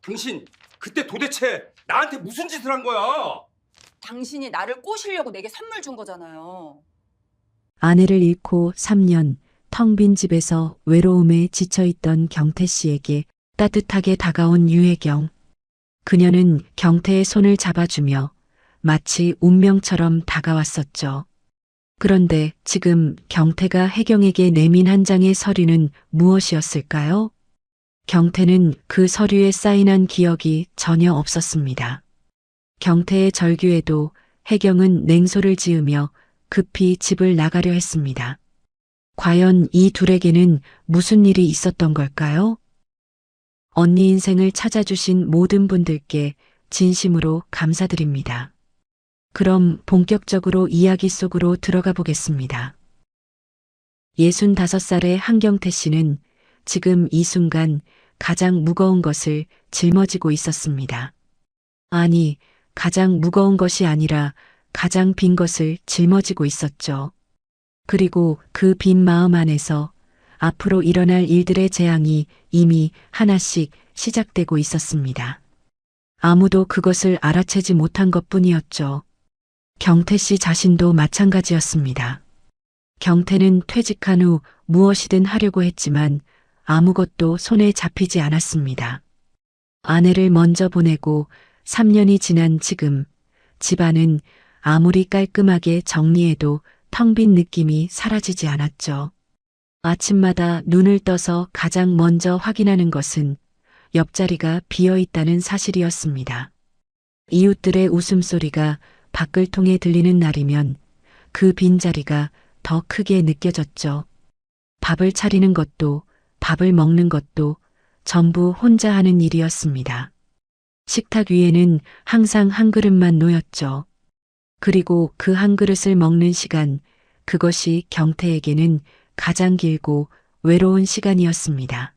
당신 그때 도대체 나한테 무슨 짓을 한 거야? 당신이 나를 꼬시려고 내게 선물 준 거잖아요. 아내를 잃고 3년 텅 빈 집에서 외로움에 지쳐있던 경태 씨에게 따뜻하게 다가온 유혜경. 그녀는 경태의 손을 잡아주며 마치 운명처럼 다가왔었죠. 그런데 지금 경태가 혜경에게 내민 한 장의 서류는 무엇이었을까요? 경태는 그 서류에 사인한 기억이 전혀 없었습니다. 경태의 절규에도 혜경은 냉소를 지으며 급히 집을 나가려 했습니다. 과연 이 둘에게는 무슨 일이 있었던 걸까요? 언니 인생을 찾아주신 모든 분들께 진심으로 감사드립니다. 그럼 본격적으로 이야기 속으로 들어가 보겠습니다. 65살의 한경태 씨는 지금 이 순간 가장 무거운 것을 짊어지고 있었습니다. 아니, 가장 무거운 것이 아니라 가장 빈 것을 짊어지고 있었죠. 그리고 그 빈 마음 안에서 앞으로 일어날 일들의 재앙이 이미 하나씩 시작되고 있었습니다. 아무도 그것을 알아채지 못한 것뿐이었죠. 경태 씨 자신도 마찬가지였습니다. 경태는 퇴직한 후 무엇이든 하려고 했지만 아무것도 손에 잡히지 않았습니다. 아내를 먼저 보내고 3년이 지난 지금 집안은 아무리 깔끔하게 정리해도 텅 빈 느낌이 사라지지 않았죠. 아침마다 눈을 떠서 가장 먼저 확인하는 것은 옆자리가 비어 있다는 사실이었습니다. 이웃들의 웃음소리가 밖을 통해 들리는 날이면 그 빈자리가 더 크게 느껴졌죠. 밥을 차리는 것도 밥을 먹는 것도 전부 혼자 하는 일이었습니다. 식탁 위에는 항상 한 그릇만 놓였죠. 그리고 그 한 그릇을 먹는 시간, 그것이 경태에게는 가장 길고 외로운 시간이었습니다.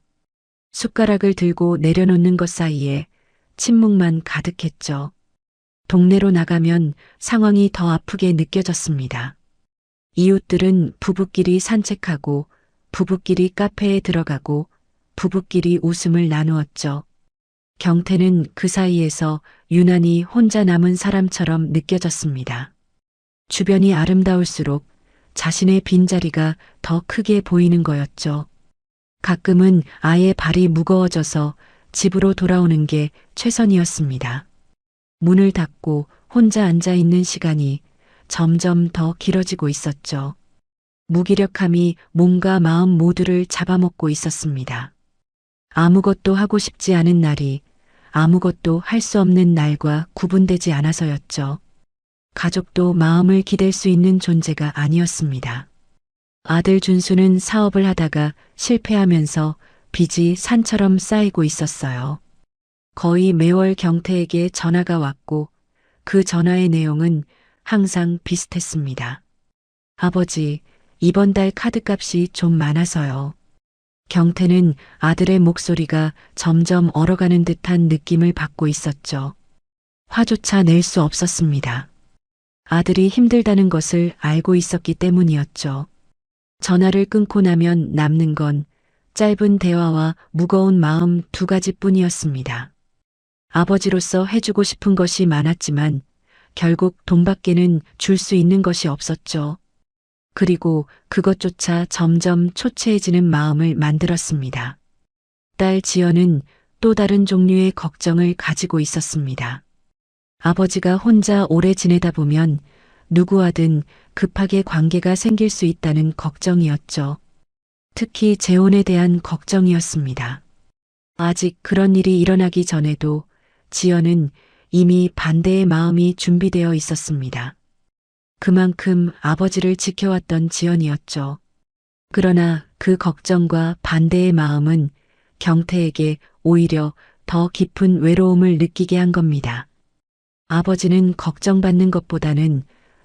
숟가락을 들고 내려놓는 것 사이에 침묵만 가득했죠. 동네로 나가면 상황이 더 아프게 느껴졌습니다. 이웃들은 부부끼리 산책하고 부부끼리 카페에 들어가고 부부끼리 웃음을 나누었죠. 경태는 그 사이에서 유난히 혼자 남은 사람처럼 느껴졌습니다. 주변이 아름다울수록 자신의 빈자리가 더 크게 보이는 거였죠. 가끔은 아예 발이 무거워져서 집으로 돌아오는 게 최선이었습니다. 문을 닫고 혼자 앉아 있는 시간이 점점 더 길어지고 있었죠. 무기력함이 몸과 마음 모두를 잡아먹고 있었습니다. 아무것도 하고 싶지 않은 날이 아무것도 할 수 없는 날과 구분되지 않아서였죠. 가족도 마음을 기댈 수 있는 존재가 아니었습니다. 아들 준수는 사업을 하다가 실패하면서 빚이 산처럼 쌓이고 있었어요. 거의 매월 경태에게 전화가 왔고 그 전화의 내용은 항상 비슷했습니다. 아버지, 이번 달 카드값이 좀 많아서요. 경태는 아들의 목소리가 점점 얼어가는 듯한 느낌을 받고 있었죠. 화조차 낼 수 없었습니다. 아들이 힘들다는 것을 알고 있었기 때문이었죠. 전화를 끊고 나면 남는 건 짧은 대화와 무거운 마음 두 가지뿐이었습니다. 아버지로서 해주고 싶은 것이 많았지만 결국 돈밖에는 줄 수 있는 것이 없었죠. 그리고 그것조차 점점 초췌해지는 마음을 만들었습니다. 딸 지연은 또 다른 종류의 걱정을 가지고 있었습니다. 아버지가 혼자 오래 지내다 보면 누구와든 급하게 관계가 생길 수 있다는 걱정이었죠. 특히 재혼에 대한 걱정이었습니다. 아직 그런 일이 일어나기 전에도 지연은 이미 반대의 마음이 준비되어 있었습니다. 그만큼 아버지를 지켜왔던 지연이었죠. 그러나 그 걱정과 반대의 마음은 경태에게 오히려 더 깊은 외로움을 느끼게 한 겁니다. 아버지는 걱정받는 것보다는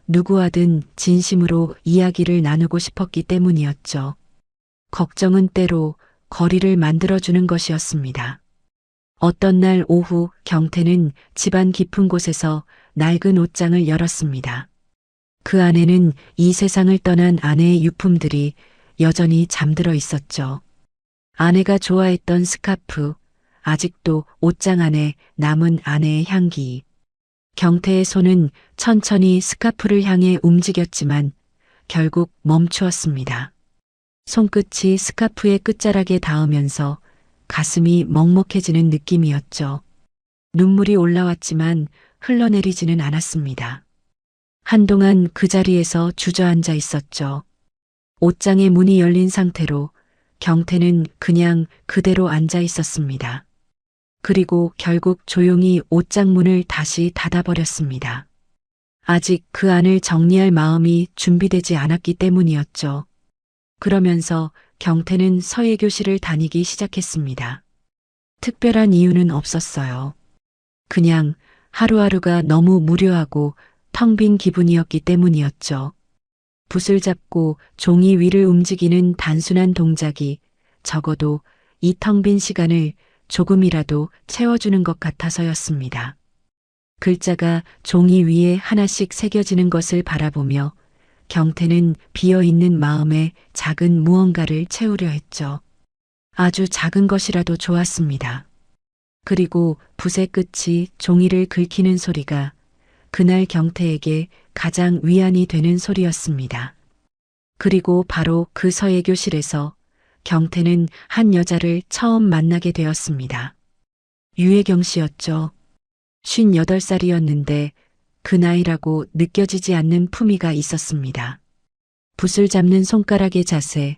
누구와든 진심으로 이야기를 나누고 싶었기 때문이었죠. 걱정은 때로 거리를 만들어주는 것이었습니다. 어떤 날 오후 경태는 집안 깊은 곳에서 낡은 옷장을 열었습니다. 그 안에는 이 세상을 떠난 아내의 유품들이 여전히 잠들어 있었죠. 아내가 좋아했던 스카프, 아직도 옷장 안에 남은 아내의 향기. 경태의 손은 천천히 스카프를 향해 움직였지만 결국 멈추었습니다. 손끝이 스카프의 끝자락에 닿으면서 가슴이 먹먹해지는 느낌이었죠. 눈물이 올라왔지만 흘러내리지는 않았습니다. 한동안 그 자리에서 주저앉아 있었죠. 옷장의 문이 열린 상태로 경태는 그냥 그대로 앉아 있었습니다. 그리고 결국 조용히 옷장 문을 다시 닫아버렸습니다. 아직 그 안을 정리할 마음이 준비되지 않았기 때문이었죠. 그러면서 경태는 서예교실을 다니기 시작했습니다. 특별한 이유는 없었어요. 그냥 하루하루가 너무 무료하고 텅 빈 기분이었기 때문이었죠. 붓을 잡고 종이 위를 움직이는 단순한 동작이 적어도 이 텅 빈 시간을 조금이라도 채워주는 것 같아서였습니다. 글자가 종이 위에 하나씩 새겨지는 것을 바라보며 경태는 비어있는 마음에 작은 무언가를 채우려 했죠. 아주 작은 것이라도 좋았습니다. 그리고 붓의 끝이 종이를 긁히는 소리가 그날 경태에게 가장 위안이 되는 소리였습니다. 그리고 바로 그 서예교실에서 경태는 한 여자를 처음 만나게 되었습니다. 유혜경 씨였죠. 58살이었는데 그 나이라고 느껴지지 않는 품위가 있었습니다. 붓을 잡는 손가락의 자세,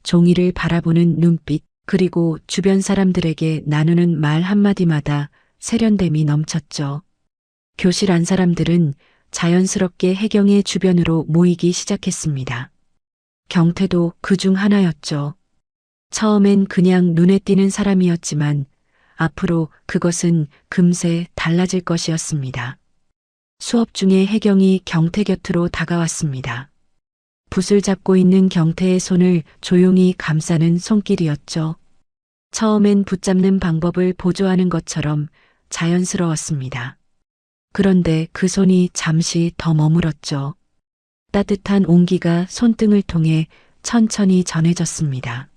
종이를 바라보는 눈빛, 그리고 주변 사람들에게 나누는 말 한마디마다 세련됨이 넘쳤죠. 교실 안 사람들은 자연스럽게 혜경의 주변으로 모이기 시작했습니다. 경태도 그 중 하나였죠. 처음엔 그냥 눈에 띄는 사람이었지만 앞으로 그것은 금세 달라질 것이었습니다. 수업 중에 혜경이 경태 곁으로 다가왔습니다. 붓을 잡고 있는 경태의 손을 조용히 감싸는 손길이었죠. 처음엔 붙잡는 방법을 보조하는 것처럼 자연스러웠습니다. 그런데 그 손이 잠시 더 머물었죠. 따뜻한 온기가 손등을 통해 천천히 전해졌습니다.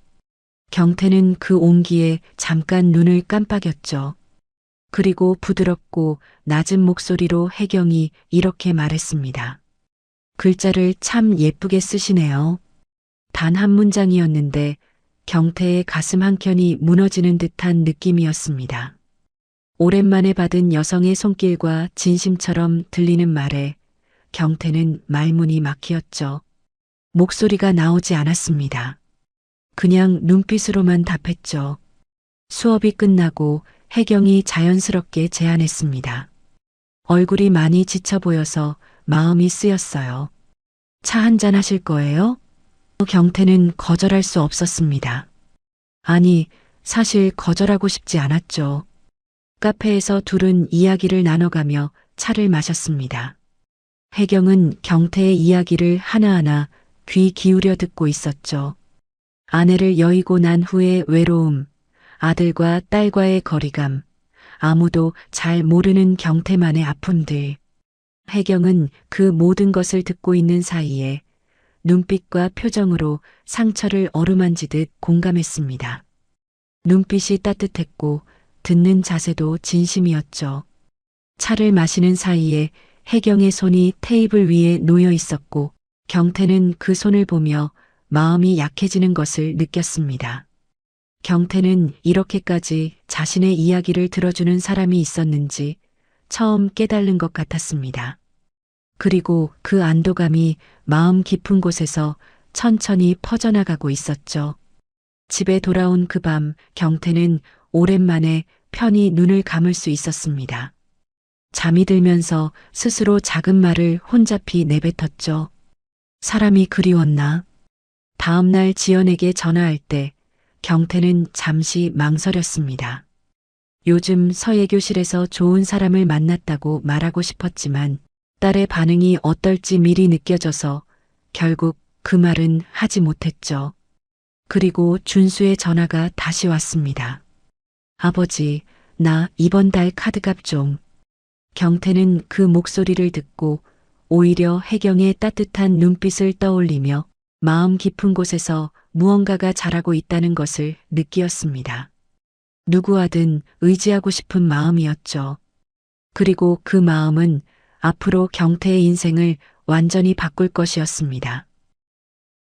경태는 그 온기에 잠깐 눈을 깜빡였죠. 그리고 부드럽고 낮은 목소리로 혜경이 이렇게 말했습니다. 글자를 참 예쁘게 쓰시네요. 단 한 문장이었는데 경태의 가슴 한켠이 무너지는 듯한 느낌이었습니다. 오랜만에 받은 여성의 손길과 진심처럼 들리는 말에 경태는 말문이 막히었죠. 목소리가 나오지 않았습니다. 그냥 눈빛으로만 답했죠. 수업이 끝나고 혜경이 자연스럽게 제안했습니다. 얼굴이 많이 지쳐 보여서 마음이 쓰였어요. 차 한잔 하실 거예요? 경태는 거절할 수 없었습니다. 아니, 사실 거절하고 싶지 않았죠. 카페에서 둘은 이야기를 나눠가며 차를 마셨습니다. 혜경은 경태의 이야기를 하나하나 귀 기울여 듣고 있었죠. 아내를 여의고 난 후의 외로움, 아들과 딸과의 거리감, 아무도 잘 모르는 경태만의 아픔들. 혜경은 그 모든 것을 듣고 있는 사이에 눈빛과 표정으로 상처를 어루만지듯 공감했습니다. 눈빛이 따뜻했고 듣는 자세도 진심이었죠. 차를 마시는 사이에 혜경의 손이 테이블 위에 놓여 있었고 경태는 그 손을 보며 마음이 약해지는 것을 느꼈습니다. 경태는 이렇게까지 자신의 이야기를 들어주는 사람이 있었는지 처음 깨달은 것 같았습니다. 그리고 그 안도감이 마음 깊은 곳에서 천천히 퍼져나가고 있었죠. 집에 돌아온 그 밤 경태는 오랜만에 편히 눈을 감을 수 있었습니다. 잠이 들면서 스스로 작은 말을 혼자피 내뱉었죠. 사람이 그리웠나? 다음 날 지연에게 전화할 때 경태는 잠시 망설였습니다. 요즘 서예교실에서 좋은 사람을 만났다고 말하고 싶었지만 딸의 반응이 어떨지 미리 느껴져서 결국 그 말은 하지 못했죠. 그리고 준수의 전화가 다시 왔습니다. 아버지, 나 이번 달 카드값 좀. 경태는 그 목소리를 듣고 오히려 혜경의 따뜻한 눈빛을 떠올리며 마음 깊은 곳에서 무언가가 자라고 있다는 것을 느끼었습니다. 누구와든 의지하고 싶은 마음이었죠. 그리고 그 마음은 앞으로 경태의 인생을 완전히 바꿀 것이었습니다.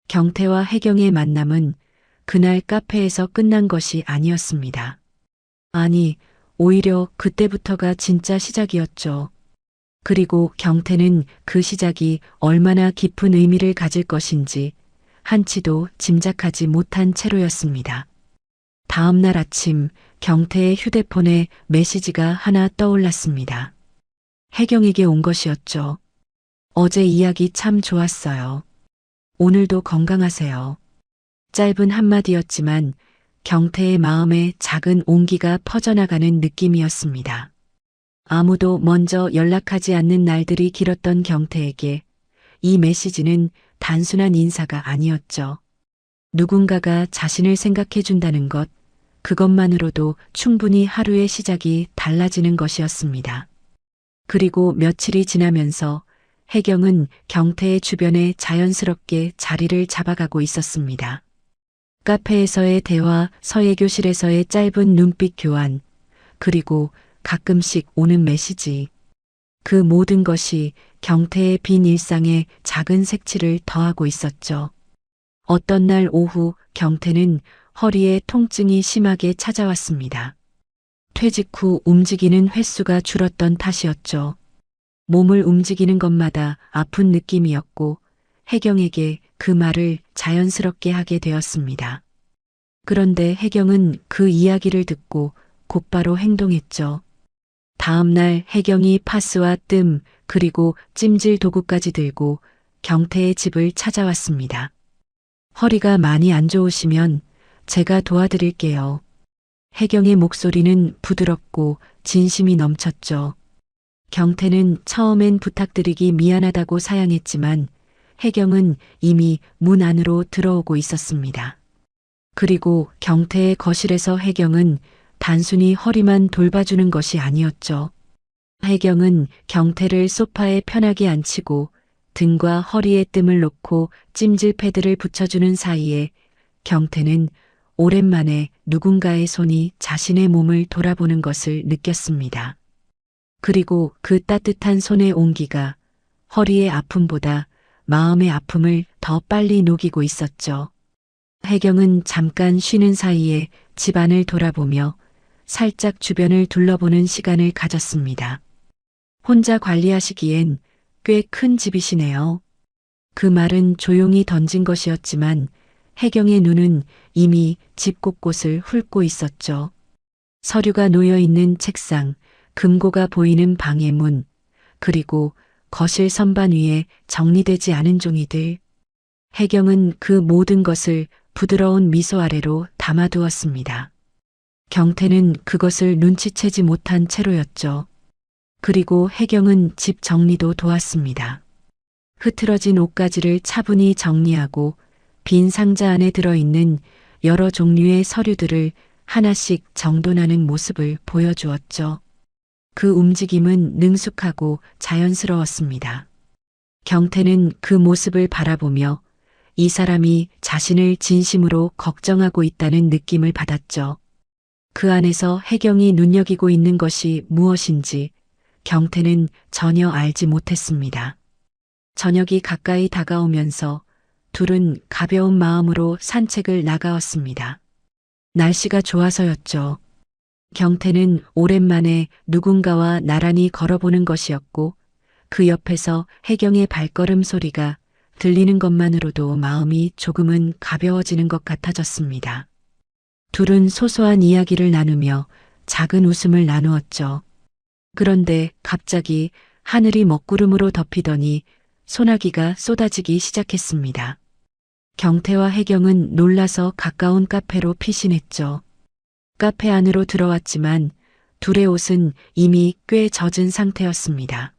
경태와 혜경의 만남은 그날 카페에서 끝난 것이 아니었습니다. 아니, 오히려 그때부터가 진짜 시작이었죠. 그리고 경태는 그 시작이 얼마나 깊은 의미를 가질 것인지 한치도 짐작하지 못한 채로였습니다. 다음 날 아침 경태의 휴대폰에 메시지가 하나 떠올랐습니다. 혜경에게 온 것이었죠. 어제 이야기 참 좋았어요. 오늘도 건강하세요. 짧은 한마디였지만 경태의 마음에 작은 온기가 퍼져나가는 느낌이었습니다. 아무도 먼저 연락하지 않는 날들이 길었던 경태에게 이 메시지는 단순한 인사가 아니었죠. 누군가가 자신을 생각해 준다는 것, 그것만으로도 충분히 하루의 시작이 달라지는 것이었습니다. 그리고 며칠이 지나면서 혜경은 경태의 주변에 자연스럽게 자리를 잡아가고 있었습니다. 카페에서의 대화, 서예교실에서의 짧은 눈빛 교환, 그리고 가끔씩 오는 메시지. 그 모든 것이 경태의 빈 일상에 작은 색칠을 더하고 있었죠. 어떤 날 오후 경태는 허리에 통증이 심하게 찾아왔습니다. 퇴직 후 움직이는 횟수가 줄었던 탓이었죠. 몸을 움직이는 것마다 아픈 느낌이었고 혜경에게 그 말을 자연스럽게 하게 되었습니다. 그런데 혜경은 그 이야기를 듣고 곧바로 행동했죠. 다음 날 혜경이 파스와 뜸 그리고 찜질 도구까지 들고 경태의 집을 찾아왔습니다. 허리가 많이 안 좋으시면 제가 도와드릴게요. 혜경의 목소리는 부드럽고 진심이 넘쳤죠. 경태는 처음엔 부탁드리기 미안하다고 사양했지만 혜경은 이미 문 안으로 들어오고 있었습니다. 그리고 경태의 거실에서 혜경은 단순히 허리만 돌봐주는 것이 아니었죠. 혜경은 경태를 소파에 편하게 앉히고 등과 허리에 뜸을 놓고 찜질 패드를 붙여주는 사이에 경태는 오랜만에 누군가의 손이 자신의 몸을 돌아보는 것을 느꼈습니다. 그리고 그 따뜻한 손의 온기가 허리의 아픔보다 마음의 아픔을 더 빨리 녹이고 있었죠. 혜경은 잠깐 쉬는 사이에 집안을 돌아보며 살짝 주변을 둘러보는 시간을 가졌습니다. 혼자 관리하시기엔 꽤 큰 집이시네요. 그 말은 조용히 던진 것이었지만 혜경의 눈은 이미 집 곳곳을 훑고 있었죠. 서류가 놓여 있는 책상, 금고가 보이는 방의 문, 그리고 거실 선반 위에 정리되지 않은 종이들. 혜경은 그 모든 것을 부드러운 미소 아래로 담아두었습니다. 경태는 그것을 눈치채지 못한 채로였죠. 그리고 혜경은 집 정리도 도왔습니다. 흐트러진 옷가지를 차분히 정리하고 빈 상자 안에 들어있는 여러 종류의 서류들을 하나씩 정돈하는 모습을 보여주었죠. 그 움직임은 능숙하고 자연스러웠습니다. 경태는 그 모습을 바라보며 이 사람이 자신을 진심으로 걱정하고 있다는 느낌을 받았죠. 그 안에서 혜경이 눈여기고 있는 것이 무엇인지 경태는 전혀 알지 못했습니다. 저녁이 가까이 다가오면서 둘은 가벼운 마음으로 산책을 나가었습니다. 날씨가 좋아서였죠. 경태는 오랜만에 누군가와 나란히 걸어보는 것이었고 그 옆에서 혜경의 발걸음 소리가 들리는 것만으로도 마음이 조금은 가벼워지는 것 같아졌습니다. 둘은 소소한 이야기를 나누며 작은 웃음을 나누었죠. 그런데 갑자기 하늘이 먹구름으로 덮이더니 소나기가 쏟아지기 시작했습니다. 경태와 혜경은 놀라서 가까운 카페로 피신했죠. 카페 안으로 들어왔지만 둘의 옷은 이미 꽤 젖은 상태였습니다.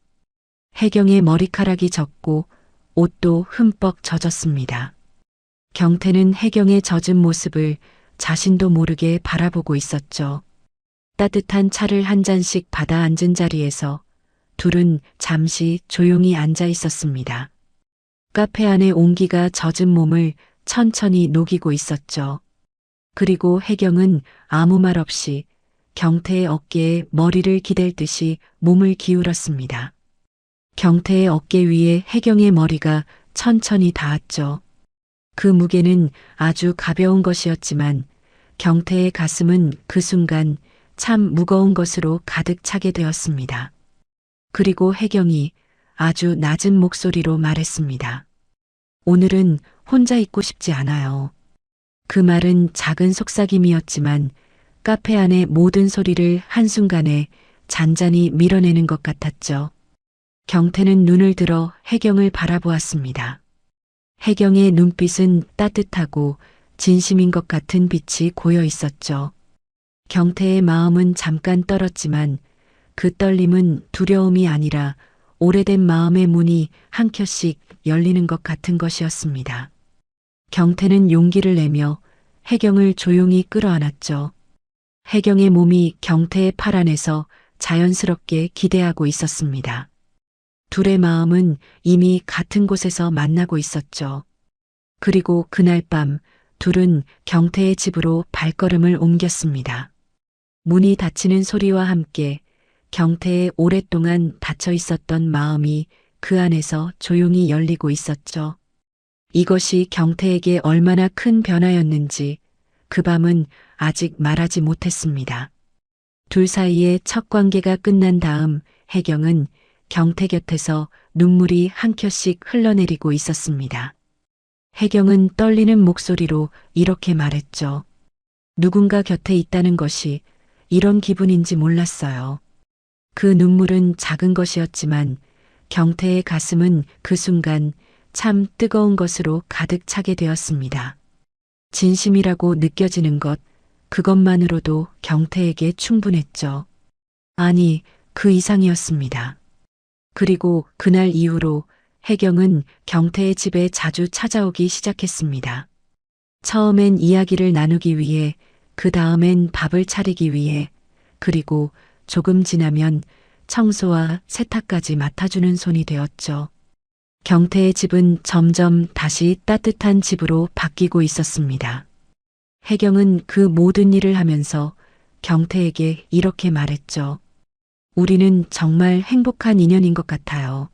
혜경의 머리카락이 젖고 옷도 흠뻑 젖었습니다. 경태는 혜경의 젖은 모습을 자신도 모르게 바라보고 있었죠. 따뜻한 차를 한 잔씩 받아 앉은 자리에서 둘은 잠시 조용히 앉아 있었습니다. 카페 안의 온기가 젖은 몸을 천천히 녹이고 있었죠. 그리고 혜경은 아무 말 없이 경태의 어깨에 머리를 기댈 듯이 몸을 기울였습니다. 경태의 어깨 위에 혜경의 머리가 천천히 닿았죠. 그 무게는 아주 가벼운 것이었지만 경태의 가슴은 그 순간 참 무거운 것으로 가득 차게 되었습니다. 그리고 혜경이 아주 낮은 목소리로 말했습니다. 오늘은 혼자 있고 싶지 않아요. 그 말은 작은 속삭임이었지만 카페 안의 모든 소리를 한순간에 잔잔히 밀어내는 것 같았죠. 경태는 눈을 들어 혜경을 바라보았습니다. 혜경의 눈빛은 따뜻하고 진심인 것 같은 빛이 고여 있었죠. 경태의 마음은 잠깐 떨었지만 그 떨림은 두려움이 아니라 오래된 마음의 문이 한 켜씩 열리는 것 같은 것이었습니다. 경태는 용기를 내며 혜경을 조용히 끌어안았죠. 혜경의 몸이 경태의 팔 안에서 자연스럽게 기대하고 있었습니다. 둘의 마음은 이미 같은 곳에서 만나고 있었죠. 그리고 그날 밤 둘은 경태의 집으로 발걸음을 옮겼습니다. 문이 닫히는 소리와 함께 경태의 오랫동안 닫혀 있었던 마음이 그 안에서 조용히 열리고 있었죠. 이것이 경태에게 얼마나 큰 변화였는지 그 밤은 아직 말하지 못했습니다. 둘 사이의 첫 관계가 끝난 다음 혜경은 경태 곁에서 눈물이 한 켜씩 흘러내리고 있었습니다. 혜경은 떨리는 목소리로 이렇게 말했죠. 누군가 곁에 있다는 것이 이런 기분인지 몰랐어요. 그 눈물은 작은 것이었지만 경태의 가슴은 그 순간 참 뜨거운 것으로 가득 차게 되었습니다. 진심이라고 느껴지는 것, 그것만으로도 경태에게 충분했죠. 아니, 그 이상이었습니다. 그리고 그날 이후로 혜경은 경태의 집에 자주 찾아오기 시작했습니다. 처음엔 이야기를 나누기 위해, 그 다음엔 밥을 차리기 위해, 그리고 조금 지나면 청소와 세탁까지 맡아주는 손이 되었죠. 경태의 집은 점점 다시 따뜻한 집으로 바뀌고 있었습니다. 혜경은 그 모든 일을 하면서 경태에게 이렇게 말했죠. 우리는 정말 행복한 인연인 것 같아요.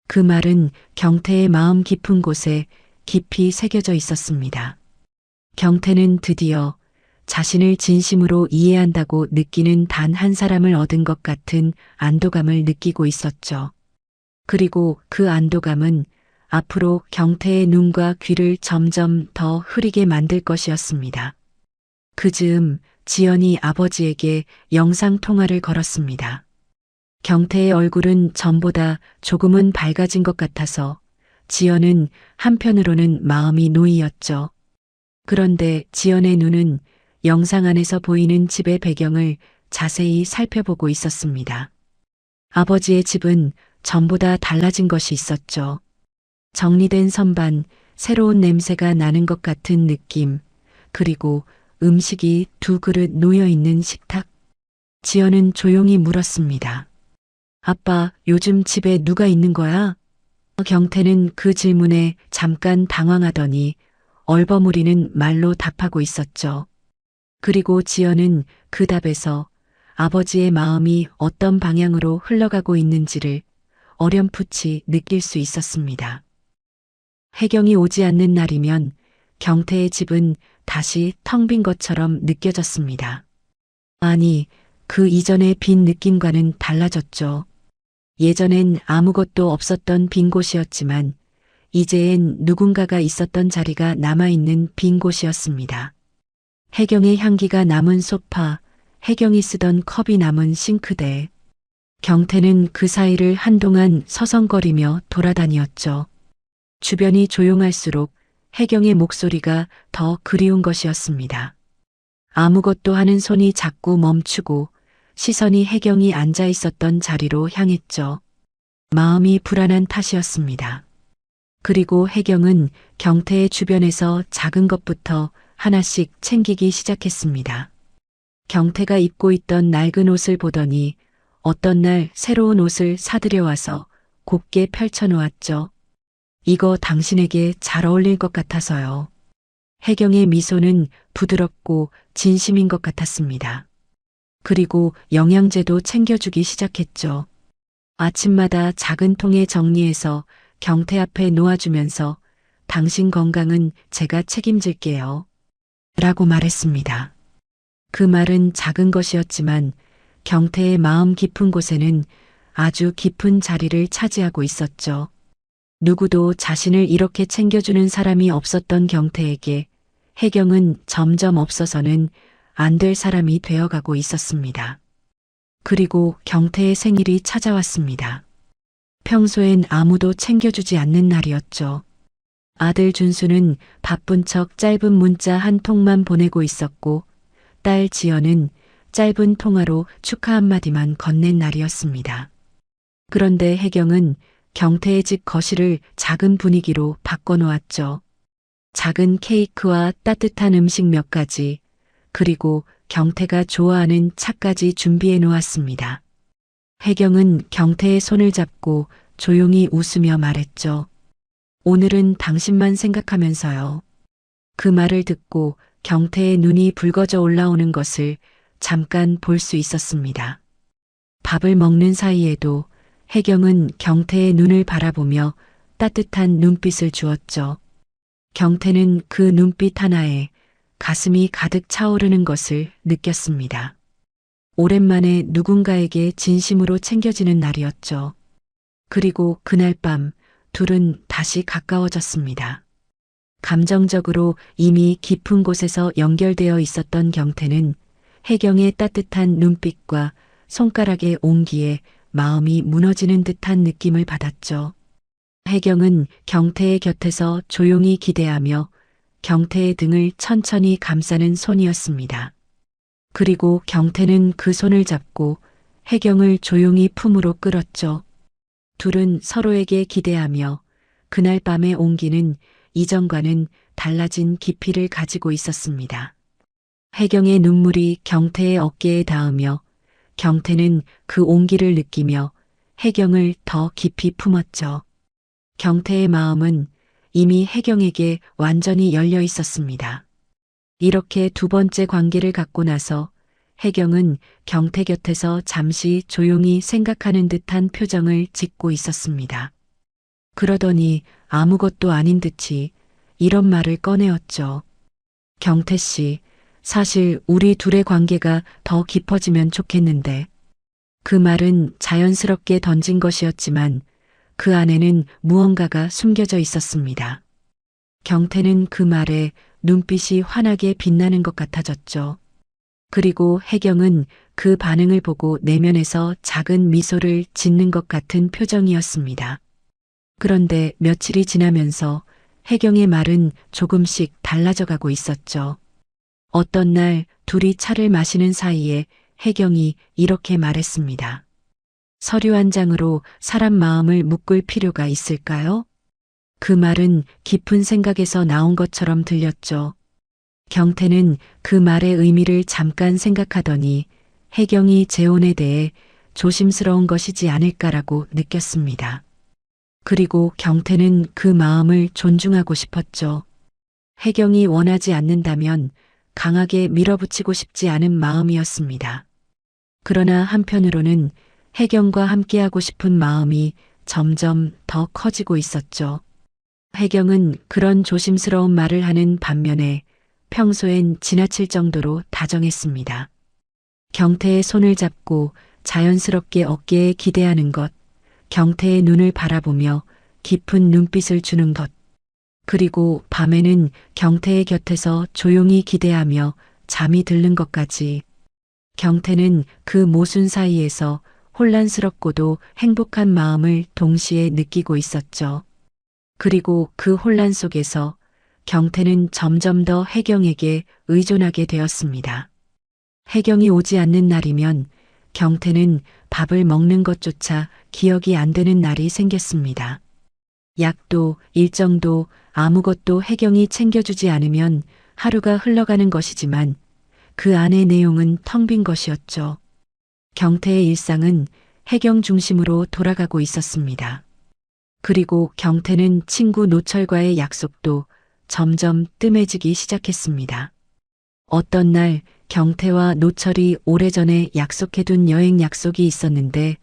그 말은 경태의 마음 깊은 곳에 깊이 새겨져 있었습니다. 경태는 드디어 자신을 진심으로 이해한다고 느끼는 단 한 사람을 얻은 것 같은 안도감을 느끼고 있었죠. 그리고 그 안도감은 앞으로 경태의 눈과 귀를 점점 더 흐리게 만들 것이었습니다. 그 즈음 지연이 아버지에게 영상통화를 걸었습니다. 경태의 얼굴은 전보다 조금은 밝아진 것 같아서 지연은 한편으로는 마음이 놓이었죠. 그런데 지연의 눈은 영상 안에서 보이는 집의 배경을 자세히 살펴보고 있었습니다. 아버지의 집은 전보다 달라진 것이 있었죠. 정리된 선반, 새로운 냄새가 나는 것 같은 느낌, 그리고 음식이 두 그릇 놓여 있는 식탁. 지연은 조용히 물었습니다. 아빠, 요즘 집에 누가 있는 거야? 경태는 그 질문에 잠깐 당황하더니 얼버무리는 말로 답하고 있었죠. 그리고 지연은 그 답에서 아버지의 마음이 어떤 방향으로 흘러가고 있는지를 어렴풋이 느낄 수 있었습니다. 혜경이 오지 않는 날이면 경태의 집은 다시 텅 빈 것처럼 느껴졌습니다. 아니, 그 이전의 빈 느낌과는 달라졌죠. 예전엔 아무것도 없었던 빈 곳이었지만 이제엔 누군가가 있었던 자리가 남아있는 빈 곳이었습니다. 혜경의 향기가 남은 소파, 혜경이 쓰던 컵이 남은 싱크대. 경태는 그 사이를 한동안 서성거리며 돌아다녔죠. 주변이 조용할수록 혜경의 목소리가 더 그리운 것이었습니다. 아무것도 하는 손이 자꾸 멈추고 시선이 혜경이 앉아 있었던 자리로 향했죠. 마음이 불안한 탓이었습니다. 그리고 혜경은 경태의 주변에서 작은 것부터 하나씩 챙기기 시작했습니다. 경태가 입고 있던 낡은 옷을 보더니 어떤 날 새로운 옷을 사들여 와서 곱게 펼쳐 놓았죠. 이거 당신에게 잘 어울릴 것 같아서요. 혜경의 미소는 부드럽고 진심인 것 같았습니다. 그리고 영양제도 챙겨주기 시작했죠. 아침마다 작은 통에 정리해서 경태 앞에 놓아주면서 당신 건강은 제가 책임질게요. 라고 말했습니다. 그 말은 작은 것이었지만 경태의 마음 깊은 곳에는 아주 깊은 자리를 차지하고 있었죠. 누구도 자신을 이렇게 챙겨주는 사람이 없었던 경태에게 혜경은 점점 없어서는 안 될 사람이 되어가고 있었습니다. 그리고 경태의 생일이 찾아왔습니다. 평소엔 아무도 챙겨주지 않는 날이었죠. 아들 준수는 바쁜 척 짧은 문자 한 통만 보내고 있었고, 딸 지연은 짧은 통화로 축하 한마디만 건넨 날이었습니다. 그런데 혜경은 경태의 집 거실을 작은 분위기로 바꿔놓았죠. 작은 케이크와 따뜻한 음식 몇 가지, 그리고 경태가 좋아하는 차까지 준비해 놓았습니다. 혜경은 경태의 손을 잡고 조용히 웃으며 말했죠. 오늘은 당신만 생각하면서요. 그 말을 듣고 경태의 눈이 붉어져 올라오는 것을 잠깐 볼 수 있었습니다. 밥을 먹는 사이에도 혜경은 경태의 눈을 바라보며 따뜻한 눈빛을 주었죠. 경태는 그 눈빛 하나에 가슴이 가득 차오르는 것을 느꼈습니다. 오랜만에 누군가에게 진심으로 챙겨지는 날이었죠. 그리고 그날 밤 둘은 다시 가까워졌습니다. 감정적으로 이미 깊은 곳에서 연결되어 있었던 경태는 혜경의 따뜻한 눈빛과 손가락의 온기에 마음이 무너지는 듯한 느낌을 받았죠. 혜경은 경태의 곁에서 조용히 기대하며 경태의 등을 천천히 감싸는 손이었습니다. 그리고 경태는 그 손을 잡고 혜경을 조용히 품으로 끌었죠. 둘은 서로에게 기대하며 그날 밤의 온기는 이전과는 달라진 깊이를 가지고 있었습니다. 혜경의 눈물이 경태의 어깨에 닿으며 경태는 그 온기를 느끼며 혜경을 더 깊이 품었죠. 경태의 마음은 이미 혜경에게 완전히 열려 있었습니다. 이렇게 두 번째 관계를 갖고 나서 혜경은 경태 곁에서 잠시 조용히 생각하는 듯한 표정을 짓고 있었습니다. 그러더니 아무것도 아닌 듯이 이런 말을 꺼내었죠. 경태 씨, 사실 우리 둘의 관계가 더 깊어지면 좋겠는데. 그 말은 자연스럽게 던진 것이었지만 그 안에는 무언가가 숨겨져 있었습니다. 경태는 그 말에 눈빛이 환하게 빛나는 것 같아졌죠. 그리고 혜경은 그 반응을 보고 내면에서 작은 미소를 짓는 것 같은 표정이었습니다. 그런데 며칠이 지나면서 혜경의 말은 조금씩 달라져 가고 있었죠. 어떤 날 둘이 차를 마시는 사이에 혜경이 이렇게 말했습니다. 서류 한 장으로 사람 마음을 묶을 필요가 있을까요? 그 말은 깊은 생각에서 나온 것처럼 들렸죠. 경태는 그 말의 의미를 잠깐 생각하더니 혜경이 재혼에 대해 조심스러운 것이지 않을까라고 느꼈습니다. 그리고 경태는 그 마음을 존중하고 싶었죠. 혜경이 원하지 않는다면 강하게 밀어붙이고 싶지 않은 마음이었습니다. 그러나 한편으로는 혜경과 함께하고 싶은 마음이 점점 더 커지고 있었죠. 혜경은 그런 조심스러운 말을 하는 반면에 평소엔 지나칠 정도로 다정했습니다. 경태의 손을 잡고 자연스럽게 어깨에 기대하는 것, 경태의 눈을 바라보며 깊은 눈빛을 주는 것, 그리고 밤에는 경태의 곁에서 조용히 기대하며 잠이 들는 것까지. 경태는 그 모순 사이에서 혼란스럽고도 행복한 마음을 동시에 느끼고 있었죠. 그리고 그 혼란 속에서 경태는 점점 더 혜경에게 의존하게 되었습니다. 혜경이 오지 않는 날이면 경태는 밥을 먹는 것조차 기억이 안 되는 날이 생겼습니다. 약도 일정도 아무것도 혜경이 챙겨주지 않으면 하루가 흘러가는 것이지만 그 안의 내용은 텅 빈 것이었죠. 경태의 일상은 혜경 중심으로 돌아가고 있었습니다. 그리고 경태는 친구 노철과의 약속도 점점 뜸해지기 시작했습니다. 어떤 날 경태와 노철이 오래전에 약속해둔 여행 약속이 있었는데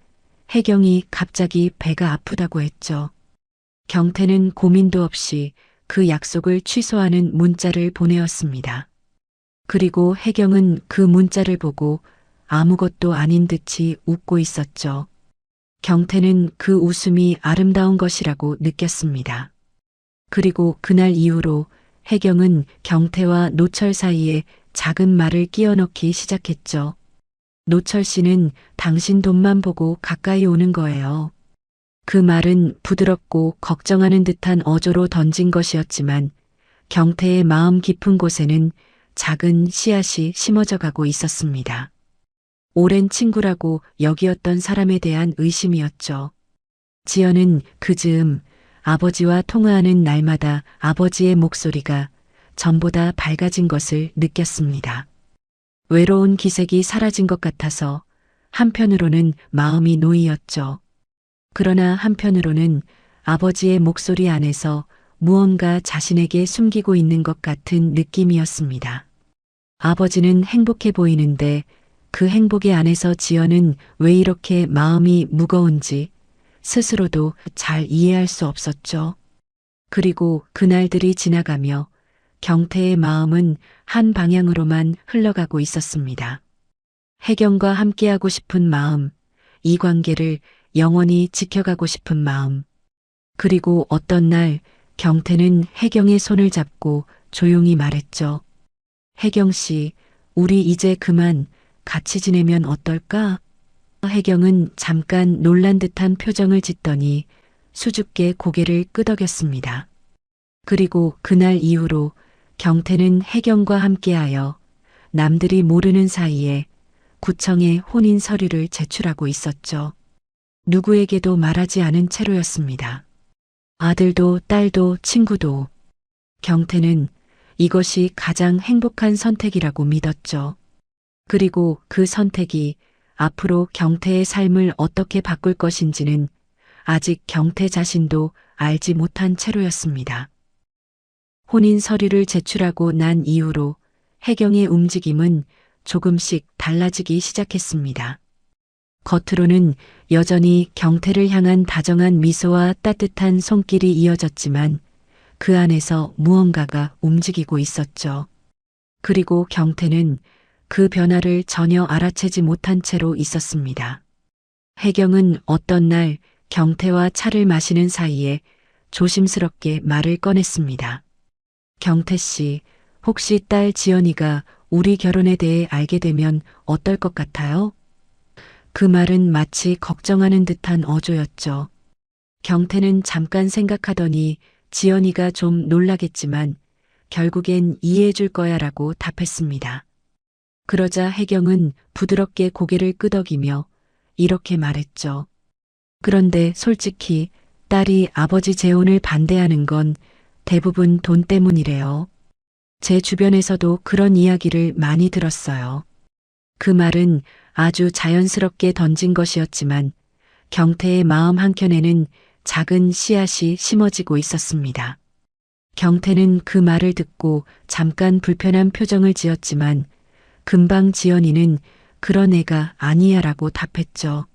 혜경이 갑자기 배가 아프다고 했죠. 경태는 고민도 없이 그 약속을 취소하는 문자를 보내었습니다. 그리고 혜경은 그 문자를 보고 아무것도 아닌 듯이 웃고 있었죠. 경태는 그 웃음이 아름다운 것이라고 느꼈습니다. 그리고 그날 이후로 혜경은 경태와 노철 사이에 작은 말을 끼워 넣기 시작했죠. 노철 씨는 당신 돈만 보고 가까이 오는 거예요. 그 말은 부드럽고 걱정하는 듯한 어조로 던진 것이었지만 경태의 마음 깊은 곳에는 작은 씨앗이 심어져 가고 있었습니다. 오랜 친구라고 여기었던 사람에 대한 의심이었죠. 지연은 그 즈음 아버지와 통화하는 날마다 아버지의 목소리가 전보다 밝아진 것을 느꼈습니다. 외로운 기색이 사라진 것 같아서 한편으로는 마음이 놓이었죠. 그러나 한편으로는 아버지의 목소리 안에서 무언가 자신에게 숨기고 있는 것 같은 느낌이었습니다. 아버지는 행복해 보이는데 그 행복의 안에서 지연은 왜 이렇게 마음이 무거운지 스스로도 잘 이해할 수 없었죠. 그리고 그날들이 지나가며 경태의 마음은 한 방향으로만 흘러가고 있었습니다. 혜경과 함께하고 싶은 마음, 이 관계를 영원히 지켜가고 싶은 마음. 그리고 어떤 날 경태는 혜경의 손을 잡고 조용히 말했죠. 혜경 씨, 우리 이제 그만 같이 지내면 어떨까? 혜경은 잠깐 놀란 듯한 표정을 짓더니 수줍게 고개를 끄덕였습니다. 그리고 그날 이후로 경태는 혜경과 함께하여 남들이 모르는 사이에 구청에 혼인 서류를 제출하고 있었죠. 누구에게도 말하지 않은 채로였습니다. 아들도 딸도 친구도. 경태는 이것이 가장 행복한 선택이라고 믿었죠. 그리고 그 선택이 앞으로 경태의 삶을 어떻게 바꿀 것인지는 아직 경태 자신도 알지 못한 채로였습니다. 혼인 서류를 제출하고 난 이후로 혜경의 움직임은 조금씩 달라지기 시작했습니다. 겉으로는 여전히 경태를 향한 다정한 미소와 따뜻한 손길이 이어졌지만 그 안에서 무언가가 움직이고 있었죠. 그리고 경태는 그 변화를 전혀 알아채지 못한 채로 있었습니다. 혜경은 어떤 날 경태와 차를 마시는 사이에 조심스럽게 말을 꺼냈습니다. 경태 씨, 혹시 딸 지연이가 우리 결혼에 대해 알게 되면 어떨 것 같아요? 그 말은 마치 걱정하는 듯한 어조였죠. 경태는 잠깐 생각하더니 지연이가 좀 놀라겠지만 결국엔 이해해 줄 거야 라고 답했습니다. 그러자 혜경은 부드럽게 고개를 끄덕이며 이렇게 말했죠. 그런데 솔직히 딸이 아버지 재혼을 반대하는 건 대부분 돈 때문이래요. 제 주변에서도 그런 이야기를 많이 들었어요. 그 말은 아주 자연스럽게 던진 것이었지만 경태의 마음 한켠에는 작은 씨앗이 심어지고 있었습니다. 경태는 그 말을 듣고 잠깐 불편한 표정을 지었지만 금방 지연이는 그런 애가 아니야 라고 답했죠.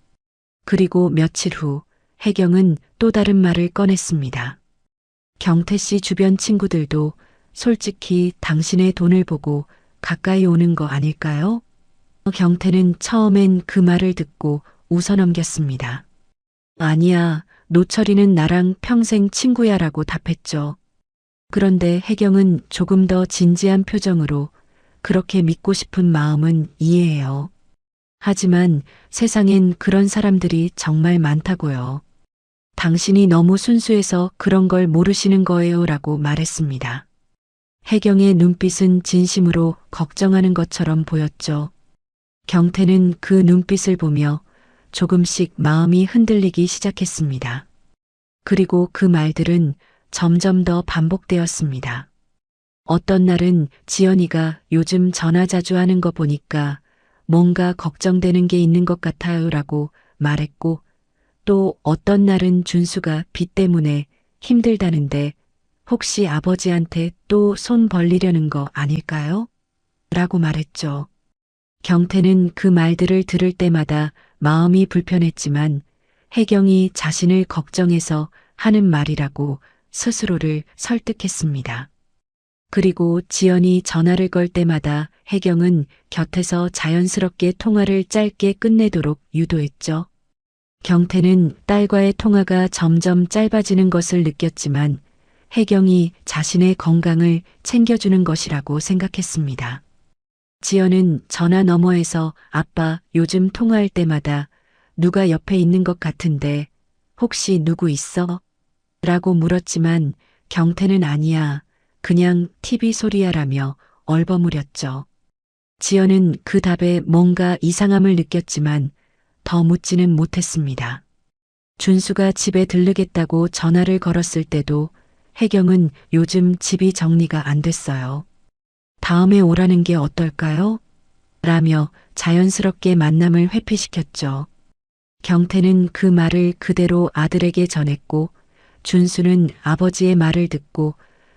그리고 며칠 후 혜경은 또 다른 말을 꺼냈습니다. 경태 씨 주변 친구들도 솔직히 당신의 돈을 보고 가까이 오는 거 아닐까요? 경태는 처음엔 그 말을 듣고 웃어넘겼습니다. 아니야, 노철이는 나랑 평생 친구야 라고 답했죠. 그런데 혜경은 조금 더 진지한 표정으로 그렇게 믿고 싶은 마음은 이해해요. 하지만 세상엔 그런 사람들이 정말 많다고요. 당신이 너무 순수해서 그런 걸 모르시는 거예요 라고 말했습니다. 혜경의 눈빛은 진심으로 걱정하는 것처럼 보였죠. 경태는 그 눈빛을 보며 조금씩 마음이 흔들리기 시작했습니다. 그리고 그 말들은 점점 더 반복되었습니다. 어떤 날은 지연이가 요즘 전화 자주 하는 거 보니까 뭔가 걱정되는 게 있는 것 같아요 라고 말했고 또 어떤 날은 준수가 빚 때문에 힘들다는데 혹시 아버지한테 또 손 벌리려는 거 아닐까요? 라고 말했죠. 경태는 그 말들을 들을 때마다 마음이 불편했지만 혜경이 자신을 걱정해서 하는 말이라고 스스로를 설득했습니다. 그리고 지연이 전화를 걸 때마다 혜경은 곁에서 자연스럽게 통화를 짧게 끝내도록 유도했죠. 경태는 딸과의 통화가 점점 짧아지는 것을 느꼈지만 혜경이 자신의 건강을 챙겨주는 것이라고 생각했습니다. 지연은 전화 너머에서 아빠 요즘 통화할 때마다 누가 옆에 있는 것 같은데 혹시 누구 있어? 라고 물었지만 경태는 아니야. 그냥 TV 소리야라며 얼버무렸죠. 지연은 그 답에 뭔가 이상함을 느꼈지만 더 묻지는 못했습니다. 준수가 집에 들르겠다고 전화를 걸었을 때도 혜경은 요즘 집이 정리가 안 됐어요. 다음에 오라는 게 어떨까요? 라며 자연스럽게 만남을 회피시켰죠. 경태는 그 말을 그대로 아들에게 전했고 준수는 아버지의 말을 듣고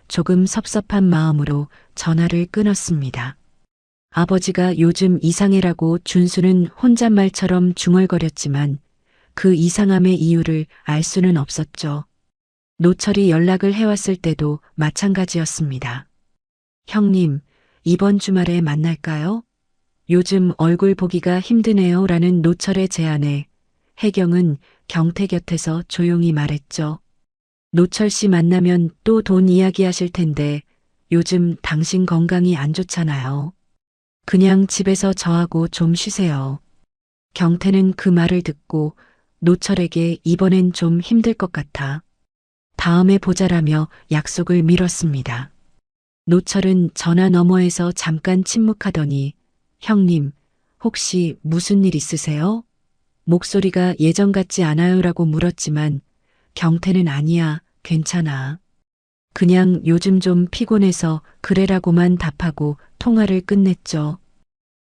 조금 섭섭한 마음으로 전화를 끊었습니다. 아버지가 요즘 이상해라고 준수는 혼잣말처럼 중얼거렸지만 그 이상함의 이유를 알 수는 없었죠. 노철이 연락을 해왔을 때도 마찬가지였습니다. 형님, 이번 주말에 만날까요? 요즘 얼굴 보기가 힘드네요. 라는 노철의 제안에 혜경은 경태 곁에서 조용히 말했죠. 노철 씨 만나면 또 돈 이야기하실 텐데 요즘 당신 건강이 안 좋잖아요. 그냥 집에서 저하고 좀 쉬세요. 경태는 그 말을 듣고 노철에게 이번엔 좀 힘들 것 같아. 다음에 보자라며 약속을 미뤘습니다. 노철은 전화 너머에서 잠깐 침묵하더니 형님, 혹시 무슨 일 있으세요? 목소리가 예전 같지 않아요라고 물었지만 경태는 아니야, 괜찮아. 그냥 요즘 좀 피곤해서 그래라고만 답하고 통화를 끝냈죠.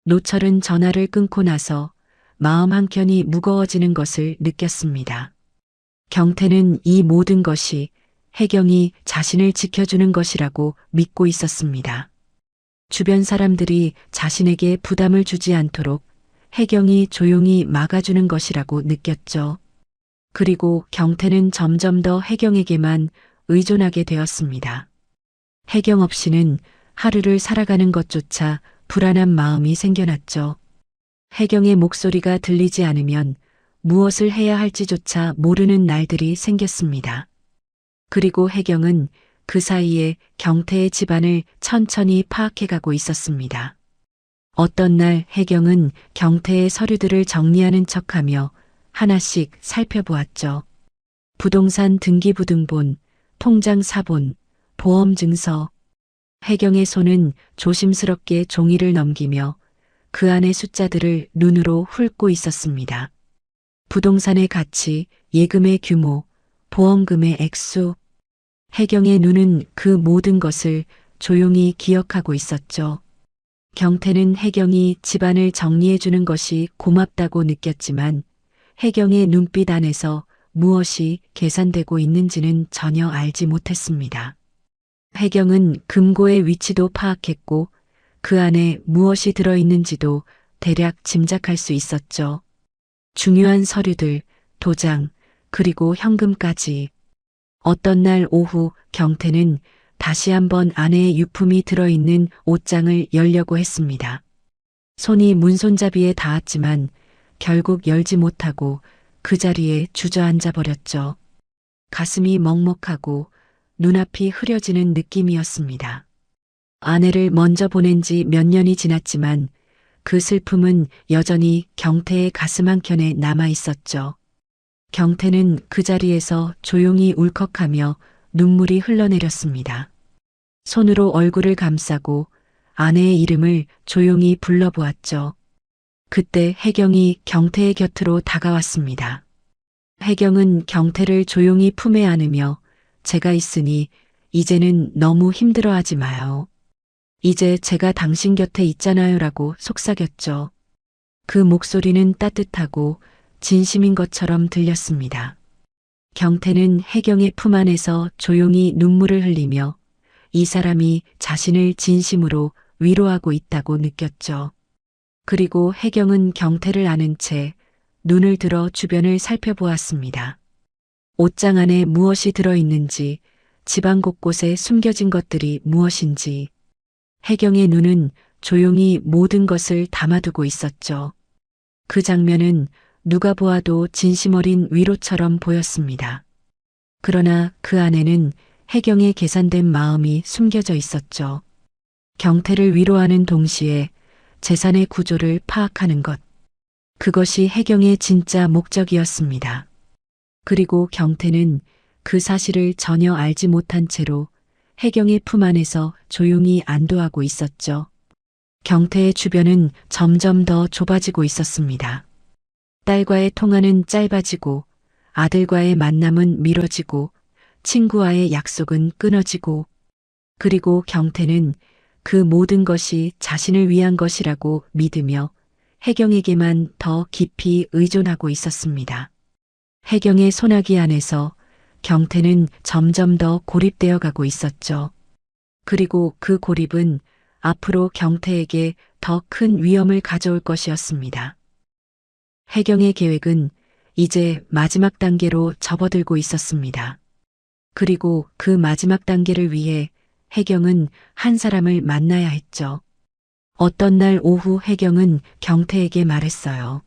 노철은 전화를 끊고 나서 마음 한켠이 무거워지는 것을 느꼈습니다. 경태는 이 모든 것이 혜경이 자신을 지켜주는 것이라고 믿고 있었습니다. 주변 사람들이 자신에게 부담을 주지 않도록 혜경이 조용히 막아주는 것이라고 느꼈죠. 그리고 경태는 점점 더 혜경에게만 의존하게 되었습니다. 혜경 없이는 하루를 살아가는 것조차 불안한 마음이 생겨났죠. 혜경의 목소리가 들리지 않으면 무엇을 해야 할지조차 모르는 날들이 생겼습니다. 그리고 혜경은 그 사이에 경태의 집안을 천천히 파악해가고 있었습니다. 어떤 날 혜경은 경태의 서류들을 정리하는 척하며 하나씩 살펴보았죠. 부동산 등기부등본, 통장 사본, 보험 증서. 혜경의 손은 조심스럽게 종이를 넘기며 그 안의 숫자들을 눈으로 훑고 있었습니다. 부동산의 가치, 예금의 규모, 보험금의 액수. 혜경의 눈은 그 모든 것을 조용히 기억하고 있었죠. 경태는 혜경이 집안을 정리해주는 것이 고맙다고 느꼈지만 혜경의 눈빛 안에서 무엇이 계산되고 있는지는 전혀 알지 못했습니다. 혜경은 금고의 위치도 파악했고 그 안에 무엇이 들어있는지도 대략 짐작할 수 있었죠. 중요한 서류들, 도장, 그리고 현금까지. 어떤 날 오후 경태는 다시 한번 아내의 유품이 들어있는 옷장을 열려고 했습니다. 손이 문손잡이에 닿았지만 결국 열지 못하고 그 자리에 주저앉아 버렸죠. 가슴이 먹먹하고 눈앞이 흐려지는 느낌이었습니다. 아내를 먼저 보낸 지 몇 년이 지났지만 그 슬픔은 여전히 경태의 가슴 한켠에 남아 있었죠. 경태는 그 자리에서 조용히 울컥하며 눈물이 흘러내렸습니다. 손으로 얼굴을 감싸고 아내의 이름을 조용히 불러보았죠. 그때 혜경이 경태의 곁으로 다가왔습니다. 혜경은 경태를 조용히 품에 안으며 제가 있으니 이제는 너무 힘들어하지 마요. 이제 제가 당신 곁에 있잖아요 라고 속삭였죠. 그 목소리는 따뜻하고 진심인 것처럼 들렸습니다. 경태는 혜경의 품 안에서 조용히 눈물을 흘리며 이 사람이 자신을 진심으로 위로하고 있다고 느꼈죠. 그리고 혜경은 경태를 아는 채 눈을 들어 주변을 살펴보았습니다. 옷장 안에 무엇이 들어있는지, 집안 곳곳에 숨겨진 것들이 무엇인지, 혜경의 눈은 조용히 모든 것을 담아두고 있었죠. 그 장면은 누가 보아도 진심 어린 위로처럼 보였습니다. 그러나 그 안에는 혜경의 계산된 마음이 숨겨져 있었죠. 경태를 위로하는 동시에 재산의 구조를 파악하는 것. 그것이 혜경의 진짜 목적이었습니다. 그리고 경태는 그 사실을 전혀 알지 못한 채로 혜경의 품 안에서 조용히 안도하고 있었죠. 경태의 주변은 점점 더 좁아지고 있었습니다. 딸과의 통화는 짧아지고 아들과의 만남은 미뤄지고 친구와의 약속은 끊어지고 그리고 경태는 그 모든 것이 자신을 위한 것이라고 믿으며 혜경에게만 더 깊이 의존하고 있었습니다. 혜경의 소나기 안에서 경태는 점점 더 고립되어 가고 있었죠. 그리고 그 고립은 앞으로 경태에게 더 큰 위험을 가져올 것이었습니다. 혜경의 계획은 이제 마지막 단계로 접어들고 있었습니다. 그리고 그 마지막 단계를 위해 혜경은 한 사람을 만나야 했죠. 어떤 날 오후 혜경은 경태에게 말했어요.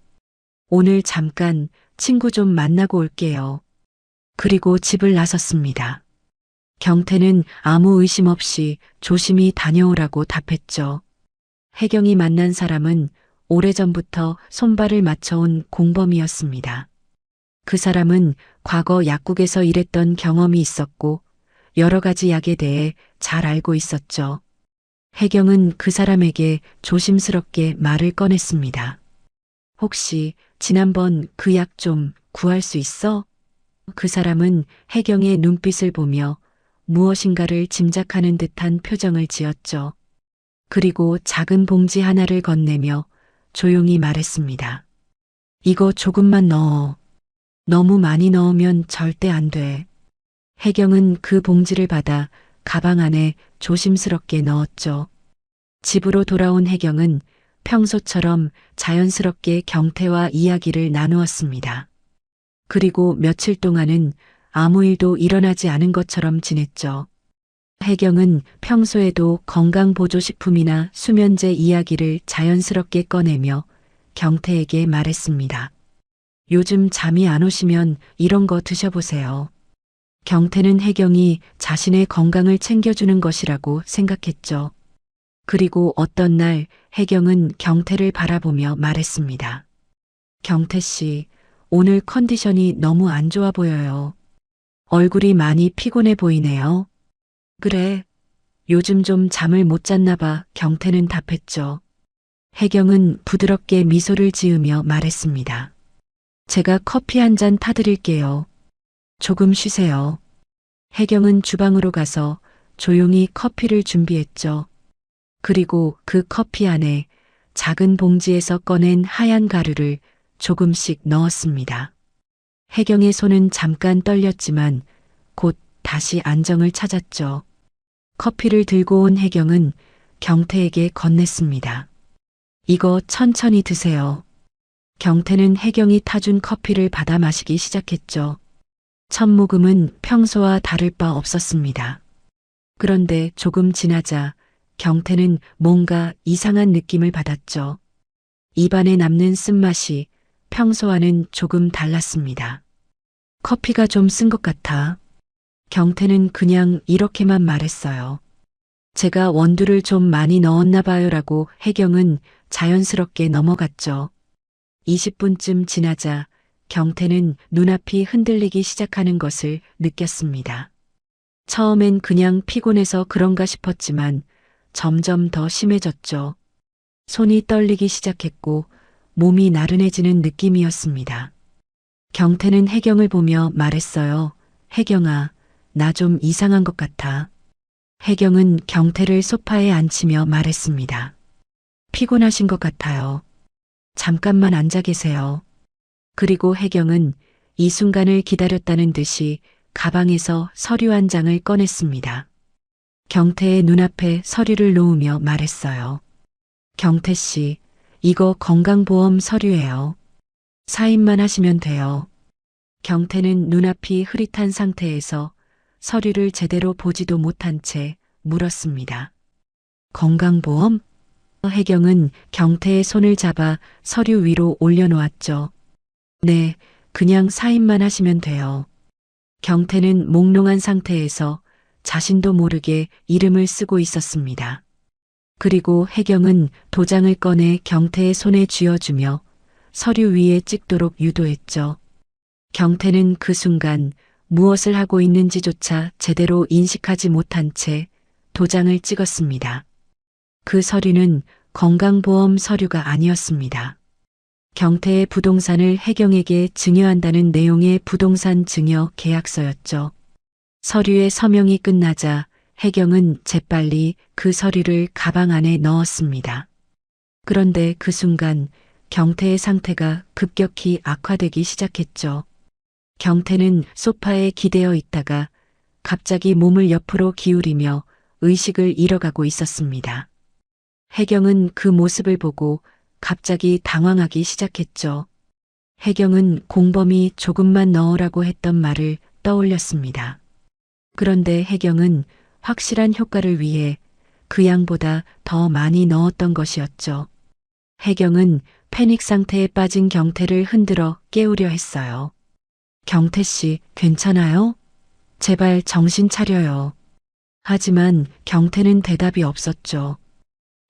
오늘 잠깐 친구 좀 만나고 올게요. 그리고 집을 나섰습니다. 경태는 아무 의심 없이 조심히 다녀오라고 답했죠. 혜경이 만난 사람은 오래전부터 손발을 맞춰온 공범이었습니다. 그 사람은 과거 약국에서 일했던 경험이 있었고 여러 가지 약에 대해 잘 알고 있었죠. 혜경은 그 사람에게 조심스럽게 말을 꺼냈습니다. 혹시 지난번 그 약 좀 구할 수 있어? 그 사람은 혜경의 눈빛을 보며 무엇인가를 짐작하는 듯한 표정을 지었죠. 그리고 작은 봉지 하나를 건네며 조용히 말했습니다. 이거 조금만 넣어. 너무 많이 넣으면 절대 안 돼. 혜경은 그 봉지를 받아 가방 안에 조심스럽게 넣었죠. 집으로 돌아온 혜경은 평소처럼 자연스럽게 경태와 이야기를 나누었습니다. 그리고 며칠 동안은 아무 일도 일어나지 않은 것처럼 지냈죠. 혜경은 평소에도 건강보조식품이나 수면제 이야기를 자연스럽게 꺼내며 경태에게 말했습니다. 요즘 잠이 안 오시면 이런 거 드셔보세요. 경태는 혜경이 자신의 건강을 챙겨주는 것이라고 생각했죠. 그리고 어떤 날 혜경은 경태를 바라보며 말했습니다. 경태 씨, 오늘 컨디션이 너무 안 좋아 보여요. 얼굴이 많이 피곤해 보이네요. 그래. 요즘 좀 잠을 못 잤나 봐. 경태는 답했죠. 혜경은 부드럽게 미소를 지으며 말했습니다. 제가 커피 한 잔 타드릴게요. 조금 쉬세요. 혜경은 주방으로 가서 조용히 커피를 준비했죠. 그리고 그 커피 안에 작은 봉지에서 꺼낸 하얀 가루를 조금씩 넣었습니다. 혜경의 손은 잠깐 떨렸지만 곧 다시 안정을 찾았죠. 커피를 들고 온 혜경은 경태에게 건넸습니다. 이거 천천히 드세요. 경태는 혜경이 타준 커피를 받아 마시기 시작했죠. 첫 모금은 평소와 다를 바 없었습니다. 그런데 조금 지나자 경태는 뭔가 이상한 느낌을 받았죠. 입안에 남는 쓴맛이 평소와는 조금 달랐습니다. 커피가 좀 쓴 것 같아. 경태는 그냥 이렇게만 말했어요. 제가 원두를 좀 많이 넣었나 봐요라고 혜경은 자연스럽게 넘어갔죠. 20분쯤 지나자 경태는 눈앞이 흔들리기 시작하는 것을 느꼈습니다. 처음엔 그냥 피곤해서 그런가 싶었지만 점점 더 심해졌죠. 손이 떨리기 시작했고 몸이 나른해지는 느낌이었습니다. 경태는 혜경을 보며 말했어요. 혜경아, 나 좀 이상한 것 같아. 혜경은 경태를 소파에 앉히며 말했습니다. 피곤하신 것 같아요. 잠깐만 앉아 계세요. 그리고 혜경은 이 순간을 기다렸다는 듯이 가방에서 서류 한 장을 꺼냈습니다. 경태의 눈앞에 서류를 놓으며 말했어요. 경태 씨, 이거 건강보험 서류예요. 사인만 하시면 돼요. 경태는 눈앞이 흐릿한 상태에서 서류를 제대로 보지도 못한 채 물었습니다. 건강보험? 혜경은 경태의 손을 잡아 서류 위로 올려놓았죠. 네, 그냥 사인만 하시면 돼요. 경태는 몽롱한 상태에서 자신도 모르게 이름을 쓰고 있었습니다. 그리고 혜경은 도장을 꺼내 경태의 손에 쥐어주며 서류 위에 찍도록 유도했죠. 경태는 그 순간 무엇을 하고 있는지조차 제대로 인식하지 못한 채 도장을 찍었습니다. 그 서류는 건강보험 서류가 아니었습니다. 경태의 부동산을 혜경에게 증여한다는 내용의 부동산 증여 계약서였죠. 서류의 서명이 끝나자 혜경은 재빨리 그 서류를 가방 안에 넣었습니다. 그런데 그 순간 경태의 상태가 급격히 악화되기 시작했죠. 경태는 소파에 기대어 있다가 갑자기 몸을 옆으로 기울이며 의식을 잃어가고 있었습니다. 혜경은 그 모습을 보고 갑자기 당황하기 시작했죠. 혜경은 공범이 조금만 넣으라고 했던 말을 떠올렸습니다. 그런데 혜경은 확실한 효과를 위해 그 양보다 더 많이 넣었던 것이었죠. 혜경은 패닉 상태에 빠진 경태를 흔들어 깨우려 했어요. 경태 씨, 괜찮아요? 제발 정신 차려요. 하지만 경태는 대답이 없었죠.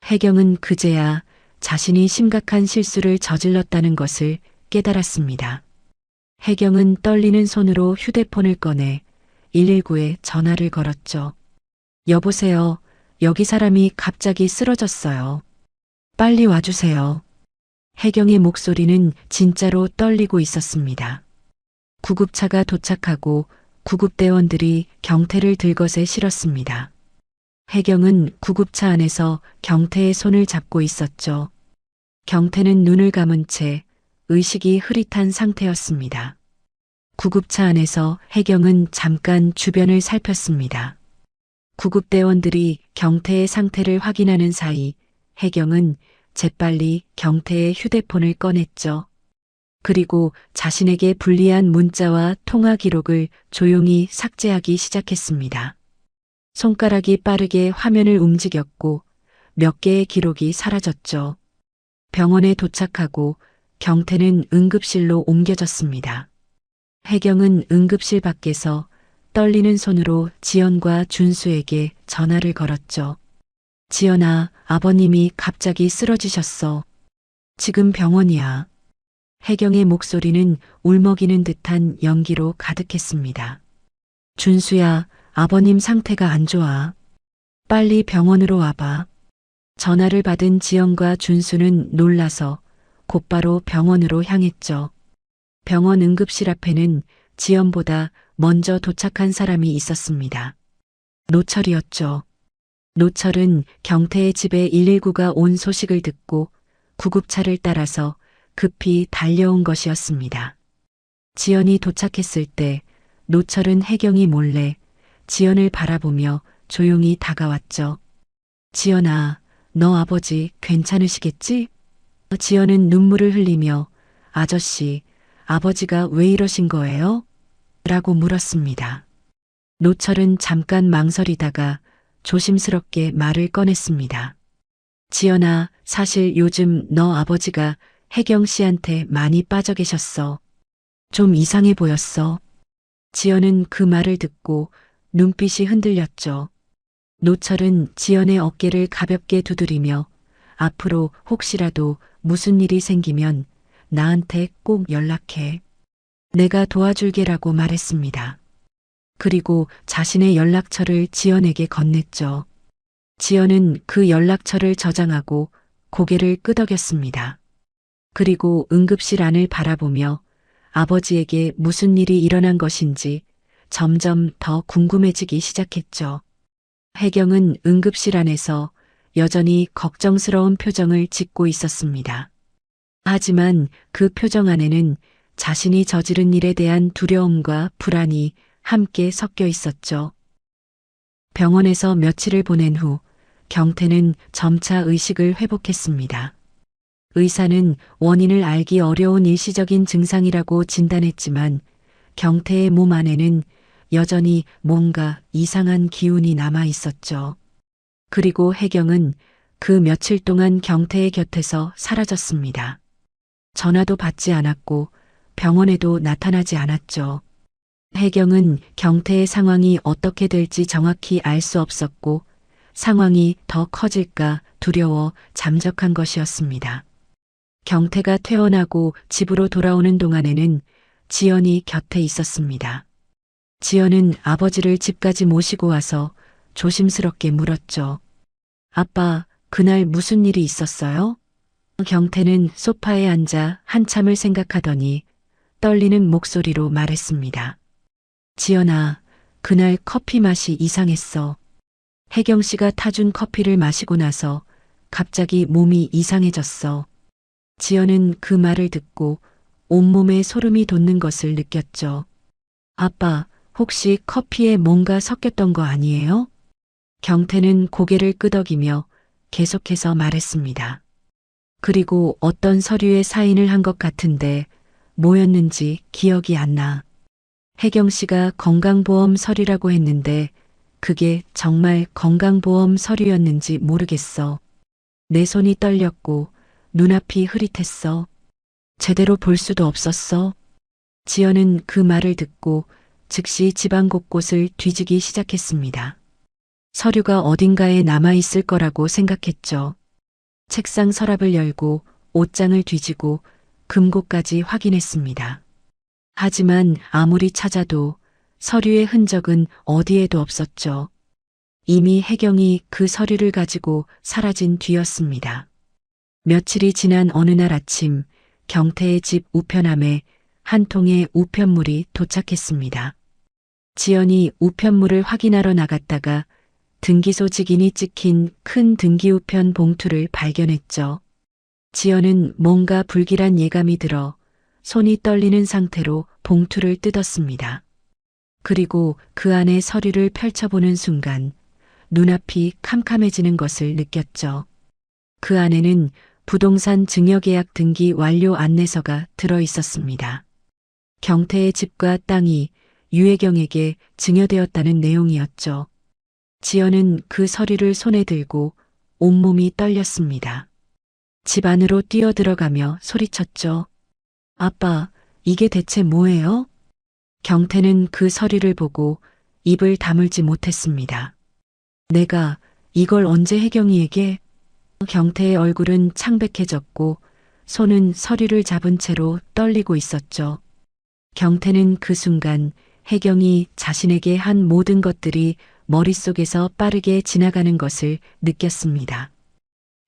혜경은 그제야 자신이 심각한 실수를 저질렀다는 것을 깨달았습니다. 혜경은 떨리는 손으로 휴대폰을 꺼내 119에 전화를 걸었죠. 여보세요. 여기 사람이 갑자기 쓰러졌어요. 빨리 와주세요. 혜경의 목소리는 진짜로 떨리고 있었습니다. 구급차가 도착하고 구급대원들이 경태를 들것에 실었습니다. 혜경은 구급차 안에서 경태의 손을 잡고 있었죠. 경태는 눈을 감은 채 의식이 흐릿한 상태였습니다. 구급차 안에서 혜경은 잠깐 주변을 살폈습니다. 구급대원들이 경태의 상태를 확인하는 사이 혜경은 재빨리 경태의 휴대폰을 꺼냈죠. 그리고 자신에게 불리한 문자와 통화 기록을 조용히 삭제하기 시작했습니다. 손가락이 빠르게 화면을 움직였고 몇 개의 기록이 사라졌죠. 병원에 도착하고 경태는 응급실로 옮겨졌습니다. 혜경은 응급실 밖에서 떨리는 손으로 지연과 준수에게 전화를 걸었죠. 지연아, 아버님이 갑자기 쓰러지셨어. 지금 병원이야. 혜경의 목소리는 울먹이는 듯한 연기로 가득했습니다. 준수야, 아버님 상태가 안 좋아. 빨리 병원으로 와봐. 전화를 받은 지연과 준수는 놀라서 곧바로 병원으로 향했죠. 병원 응급실 앞에는 지연보다 먼저 도착한 사람이 있었습니다. 노철이었죠. 노철은 경태의 집에 119가 온 소식을 듣고 구급차를 따라서 급히 달려온 것이었습니다. 지연이 도착했을 때 노철은 혜경이 몰래 지연을 바라보며 조용히 다가왔죠. 지연아, 너 아버지 괜찮으시겠지? 지연은 눈물을 흘리며 아저씨, 아버지가 왜 이러신 거예요? 라고 물었습니다. 노철은 잠깐 망설이다가 조심스럽게 말을 꺼냈습니다. 지연아, 사실 요즘 너 아버지가 혜경 씨한테 많이 빠져 계셨어. 좀 이상해 보였어. 지연은 그 말을 듣고 눈빛이 흔들렸죠. 노철은 지연의 어깨를 가볍게 두드리며 앞으로 혹시라도 무슨 일이 생기면 나한테 꼭 연락해. 내가 도와줄게라고 말했습니다. 그리고 자신의 연락처를 지연에게 건넸죠. 지연은 그 연락처를 저장하고 고개를 끄덕였습니다. 그리고 응급실 안을 바라보며 아버지에게 무슨 일이 일어난 것인지 점점 더 궁금해지기 시작했죠. 혜경은 응급실 안에서 여전히 걱정스러운 표정을 짓고 있었습니다. 하지만 그 표정 안에는 자신이 저지른 일에 대한 두려움과 불안이 함께 섞여 있었죠. 병원에서 며칠을 보낸 후 경태는 점차 의식을 회복했습니다. 의사는 원인을 알기 어려운 일시적인 증상이라고 진단했지만 경태의 몸 안에는 여전히 뭔가 이상한 기운이 남아 있었죠. 그리고 혜경은 그 며칠 동안 경태의 곁에서 사라졌습니다. 전화도 받지 않았고 병원에도 나타나지 않았죠. 혜경은 경태의 상황이 어떻게 될지 정확히 알 수 없었고 상황이 더 커질까 두려워 잠적한 것이었습니다. 경태가 퇴원하고 집으로 돌아오는 동안에는 지연이 곁에 있었습니다. 지연은 아버지를 집까지 모시고 와서 조심스럽게 물었죠. 아빠, 그날 무슨 일이 있었어요? 경태는 소파에 앉아 한참을 생각하더니 떨리는 목소리로 말했습니다. 지연아, 그날 커피 맛이 이상했어. 혜경 씨가 타준 커피를 마시고 나서 갑자기 몸이 이상해졌어. 지연은 그 말을 듣고 온몸에 소름이 돋는 것을 느꼈죠. 아빠, 혹시 커피에 뭔가 섞였던 거 아니에요? 경태는 고개를 끄덕이며 계속해서 말했습니다. 그리고 어떤 서류에 사인을 한 것 같은데 뭐였는지 기억이 안 나. 혜경 씨가 건강보험 서류라고 했는데 그게 정말 건강보험 서류였는지 모르겠어. 내 손이 떨렸고 눈앞이 흐릿했어. 제대로 볼 수도 없었어. 지연은 그 말을 듣고 즉시 집안 곳곳을 뒤지기 시작했습니다. 서류가 어딘가에 남아있을 거라고 생각했죠. 책상 서랍을 열고 옷장을 뒤지고 금고까지 확인했습니다. 하지만 아무리 찾아도 서류의 흔적은 어디에도 없었죠. 이미 혜경이 그 서류를 가지고 사라진 뒤였습니다. 며칠이 지난 어느 날 아침 경태의 집 우편함에 한 통의 우편물이 도착했습니다. 지연이 우편물을 확인하러 나갔다가 등기소 직인이 찍힌 큰 등기우편 봉투를 발견했죠. 지연은 뭔가 불길한 예감이 들어 손이 떨리는 상태로 봉투를 뜯었습니다. 그리고 그 안에 서류를 펼쳐보는 순간 눈앞이 캄캄해지는 것을 느꼈죠. 그 안에는 부동산 증여계약 등기 완료 안내서가 들어 있었습니다. 경태의 집과 땅이 유혜경에게 증여되었다는 내용이었죠. 지연은 그 서류를 손에 들고 온몸이 떨렸습니다. 집 안으로 뛰어들어가며 소리쳤죠. 아빠, 이게 대체 뭐예요? 경태는 그 서류를 보고 입을 다물지 못했습니다. 내가 이걸 언제 혜경이에게? 경태의 얼굴은 창백해졌고 손은 서류를 잡은 채로 떨리고 있었죠. 경태는 그 순간 혜경이 자신에게 한 모든 것들이 머릿속에서 빠르게 지나가는 것을 느꼈습니다.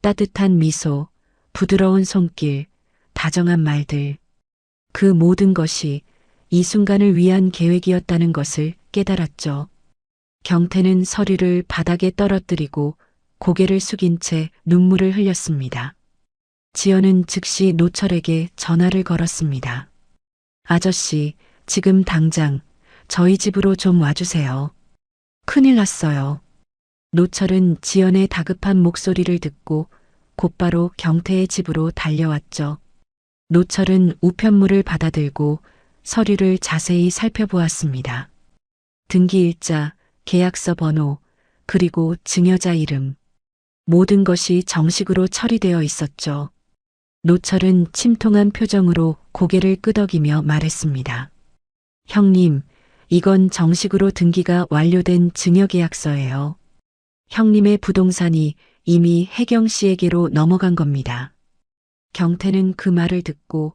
따뜻한 미소, 부드러운 손길, 다정한 말들. 그 모든 것이 이 순간을 위한 계획이었다는 것을 깨달았죠. 경태는 서류를 바닥에 떨어뜨리고 고개를 숙인 채 눈물을 흘렸습니다. 지연은 즉시 노철에게 전화를 걸었습니다. 아저씨, 지금 당장 저희 집으로 좀 와주세요. 큰일 났어요. 노철은 지연의 다급한 목소리를 듣고 곧바로 경태의 집으로 달려왔죠. 노철은 우편물을 받아들고 서류를 자세히 살펴보았습니다. 등기일자, 계약서 번호, 그리고 증여자 이름. 모든 것이 정식으로 처리되어 있었죠. 노철은 침통한 표정으로 고개를 끄덕이며 말했습니다. 형님, 이건 정식으로 등기가 완료된 증여계약서예요. 형님의 부동산이 이미 혜경 씨에게로 넘어간 겁니다. 경태는 그 말을 듣고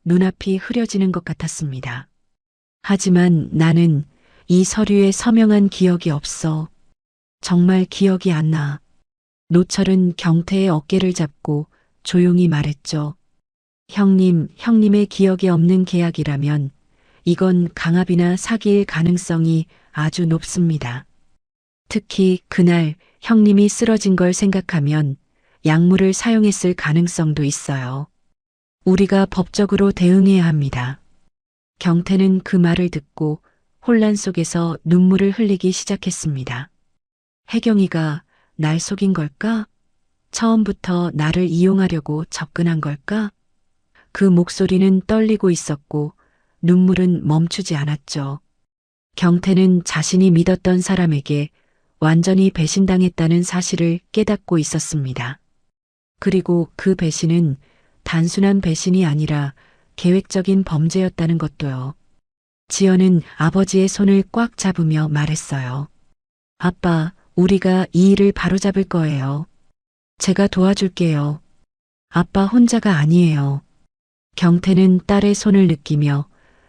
눈앞이 흐려지는 것 같았습니다. 하지만 나는 이 서류에 서명한 기억이 없어. 정말 기억이 안 나. 노철은 경태의 어깨를 잡고 조용히 말했죠. 형님의 기억이 없는 계약이라면 이건 강압이나 사기일 가능성이 아주 높습니다. 특히 그날 형님이 쓰러진 걸 생각하면 약물을 사용했을 가능성도 있어요. 우리가 법적으로 대응해야 합니다. 경태는 그 말을 듣고 혼란 속에서 눈물을 흘리기 시작했습니다. 혜경이가 날 속인 걸까? 처음부터 나를 이용하려고 접근한 걸까? 그 목소리는 떨리고 있었고 눈물은 멈추지 않았죠. 경태는 자신이 믿었던 사람에게 완전히 배신당했다는 사실을 깨닫고 있었습니다. 그리고 그 배신은 단순한 배신이 아니라 계획적인 범죄였다는 것도요. 지연은 아버지의 손을 꽉 잡으며 말했어요. 아빠, 우리가 이 일을 바로잡을 거예요. 제가 도와줄게요. 아빠 혼자가 아니에요. 경태는 딸의 손을 느끼며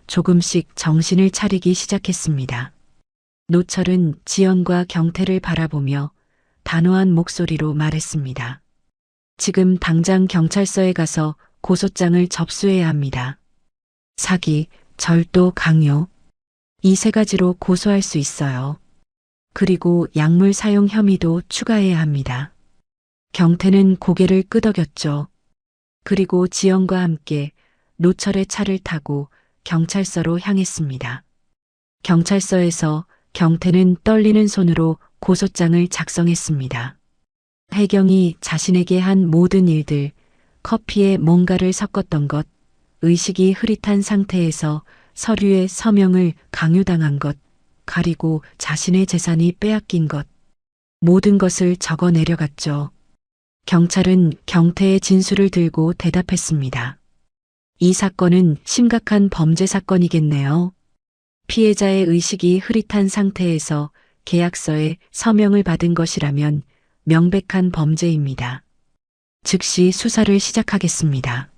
조금씩 정신을 차리기 시작했습니다. 노철은 지연과 경태를 바라보며 단호한 목소리로 말했습니다. 지금 당장 경찰서에 가서 고소장을 접수해야 합니다. 사기, 절도, 강요. 이 세 가지로 고소할 수 있어요. 그리고 약물 사용 혐의도 추가해야 합니다. 경태는 고개를 끄덕였죠. 그리고 지연과 함께 노철의 차를 타고 경찰서로 향했습니다. 경찰서에서 경태는 떨리는 손으로 고소장을 작성했습니다. 혜경이 자신에게 한 모든 일들, 커피에 뭔가를 섞었던 것, 의식이 흐릿한 상태에서 서류에 서명을 강요당한 것, 그리고 자신의 재산이 빼앗긴 것, 모든 것을 적어 내려갔죠. 경찰은 경태의 진술을 들고 대답했습니다. 이 사건은 심각한 범죄 사건이겠네요. 피해자의 의식이 흐릿한 상태에서 계약서에 서명을 받은 것이라면 명백한 범죄입니다. 즉시 수사를 시작하겠습니다.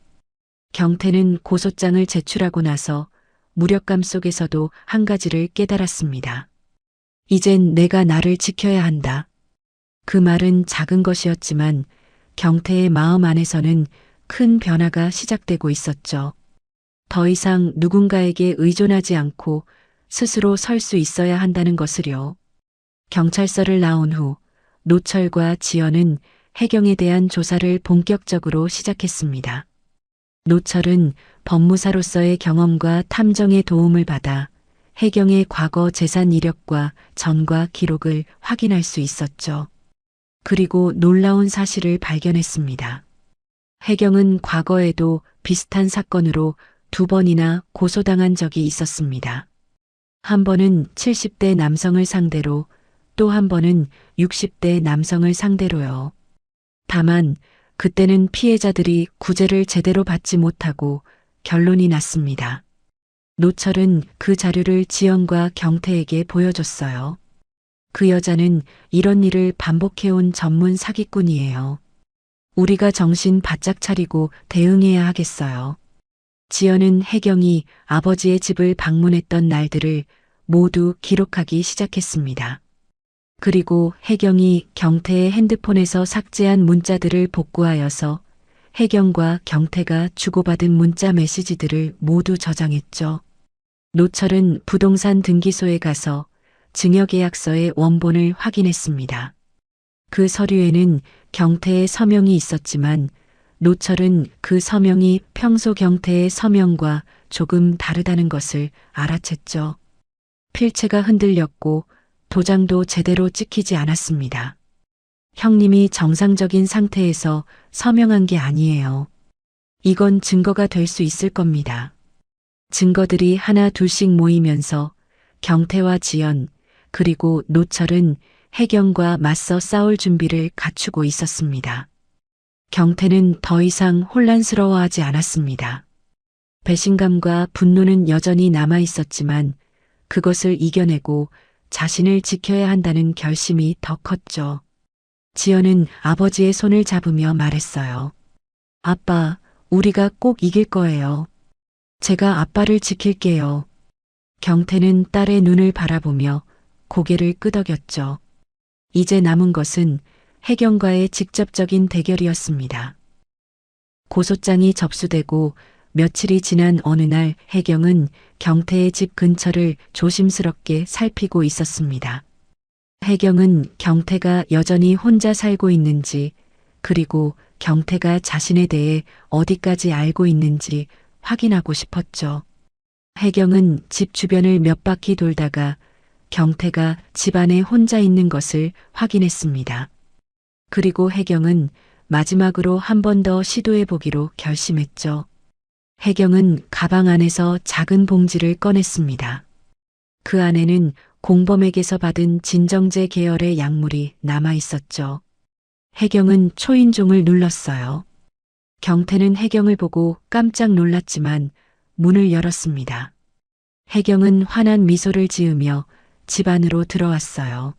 경태는 고소장을 제출하고 나서 무력감 속에서도 한 가지를 깨달았습니다. 이젠 내가 나를 지켜야 한다. 그 말은 작은 것이었지만 경태의 마음 안에서는 큰 변화가 시작되고 있었죠. 더 이상 누군가에게 의존하지 않고 스스로 설 수 있어야 한다는 것을요. 경찰서를 나온 후 노철과 지연은 혜경에 대한 조사를 본격적으로 시작했습니다. 노철은 법무사로서의 경험과 탐정의 도움을 받아 혜경의 과거 재산 이력과 전과 기록을 확인할 수 있었죠. 그리고 놀라운 사실을 발견했습니다. 혜경은 과거에도 비슷한 사건으로 2번이나 고소당한 적이 있었습니다. 한 번은 70대 남성을 상대로, 또 한 번은 60대 남성을 상대로요. 다만 그때는 피해자들이 구제를 제대로 받지 못하고 결론이 났습니다. 노철은 그 자료를 지연과 경태에게 보여줬어요. 그 여자는 이런 일을 반복해온 전문 사기꾼이에요. 우리가 정신 바짝 차리고 대응해야 하겠어요. 지연은 혜경이 아버지의 집을 방문했던 날들을 모두 기록하기 시작했습니다. 그리고 혜경이 경태의 핸드폰에서 삭제한 문자들을 복구하여서 혜경과 경태가 주고받은 문자 메시지들을 모두 저장했죠. 노철은 부동산 등기소에 가서 증여계약서의 원본을 확인했습니다. 그 서류에는 경태의 서명이 있었지만 노철은 그 서명이 평소 경태의 서명과 조금 다르다는 것을 알아챘죠. 필체가 흔들렸고 도장도 제대로 찍히지 않았습니다. 형님이 정상적인 상태에서 서명한 게 아니에요. 이건 증거가 될 수 있을 겁니다. 증거들이 하나 둘씩 모이면서 경태와 지연, 그리고 노철은 혜경과 맞서 싸울 준비를 갖추고 있었습니다. 경태는 더 이상 혼란스러워하지 않았습니다. 배신감과 분노는 여전히 남아 있었지만 그것을 이겨내고 자신을 지켜야 한다는 결심이 더 컸죠. 지연은 아버지의 손을 잡으며 말했어요. 아빠, 우리가 꼭 이길 거예요. 제가 아빠를 지킬게요. 경태는 딸의 눈을 바라보며 고개를 끄덕였죠. 이제 남은 것은 혜경과의 직접적인 대결이었습니다. 고소장이 접수되고 며칠이 지난 어느 날 혜경은 경태의 집 근처를 조심스럽게 살피고 있었습니다. 혜경은 경태가 여전히 혼자 살고 있는지, 그리고 경태가 자신에 대해 어디까지 알고 있는지 확인하고 싶었죠. 혜경은 집 주변을 몇 바퀴 돌다가 경태가 집 안에 혼자 있는 것을 확인했습니다. 그리고 혜경은 마지막으로 한 번 더 시도해 보기로 결심했죠. 혜경은 가방 안에서 작은 봉지를 꺼냈습니다. 그 안에는 공범에게서 받은 진정제 계열의 약물이 남아 있었죠. 혜경은 초인종을 눌렀어요. 경태는 혜경을 보고 깜짝 놀랐지만 문을 열었습니다. 혜경은 환한 미소를 지으며 집 안으로 들어왔어요.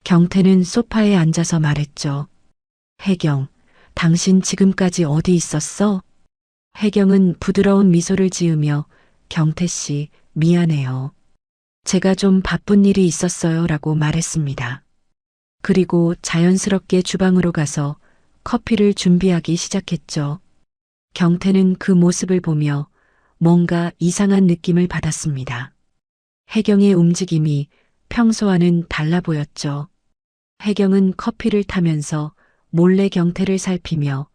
경태는 소파에 앉아서 말했죠. 혜경, 당신 지금까지 어디 있었어? 혜경은 부드러운 미소를 지으며 경태 씨, 미안해요. 제가 좀 바쁜 일이 있었어요 라고 말했습니다. 그리고 자연스럽게 주방으로 가서 커피를 준비하기 시작했죠. 경태는 그 모습을 보며 뭔가 이상한 느낌을 받았습니다. 혜경의 움직임이 평소와는 달라 보였죠. 혜경은 커피를 타면서 몰래 경태를 살피며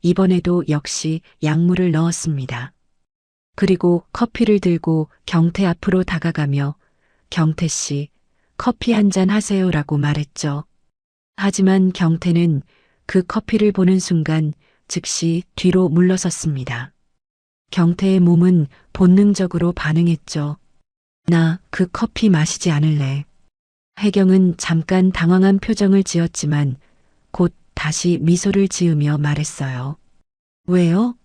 이번에도 역시 약물을 넣었습니다. 그리고 커피를 들고 경태 앞으로 다가가며 경태 씨, 커피 한 잔 하세요라고 말했죠. 하지만 경태는 그 커피를 보는 순간 즉시 뒤로 물러섰습니다. 경태의 몸은 본능적으로 반응했죠. 나 그 커피 마시지 않을래. 혜경은 잠깐 당황한 표정을 지었지만 곧 다시 미소를 지으며 말했어요. 왜요?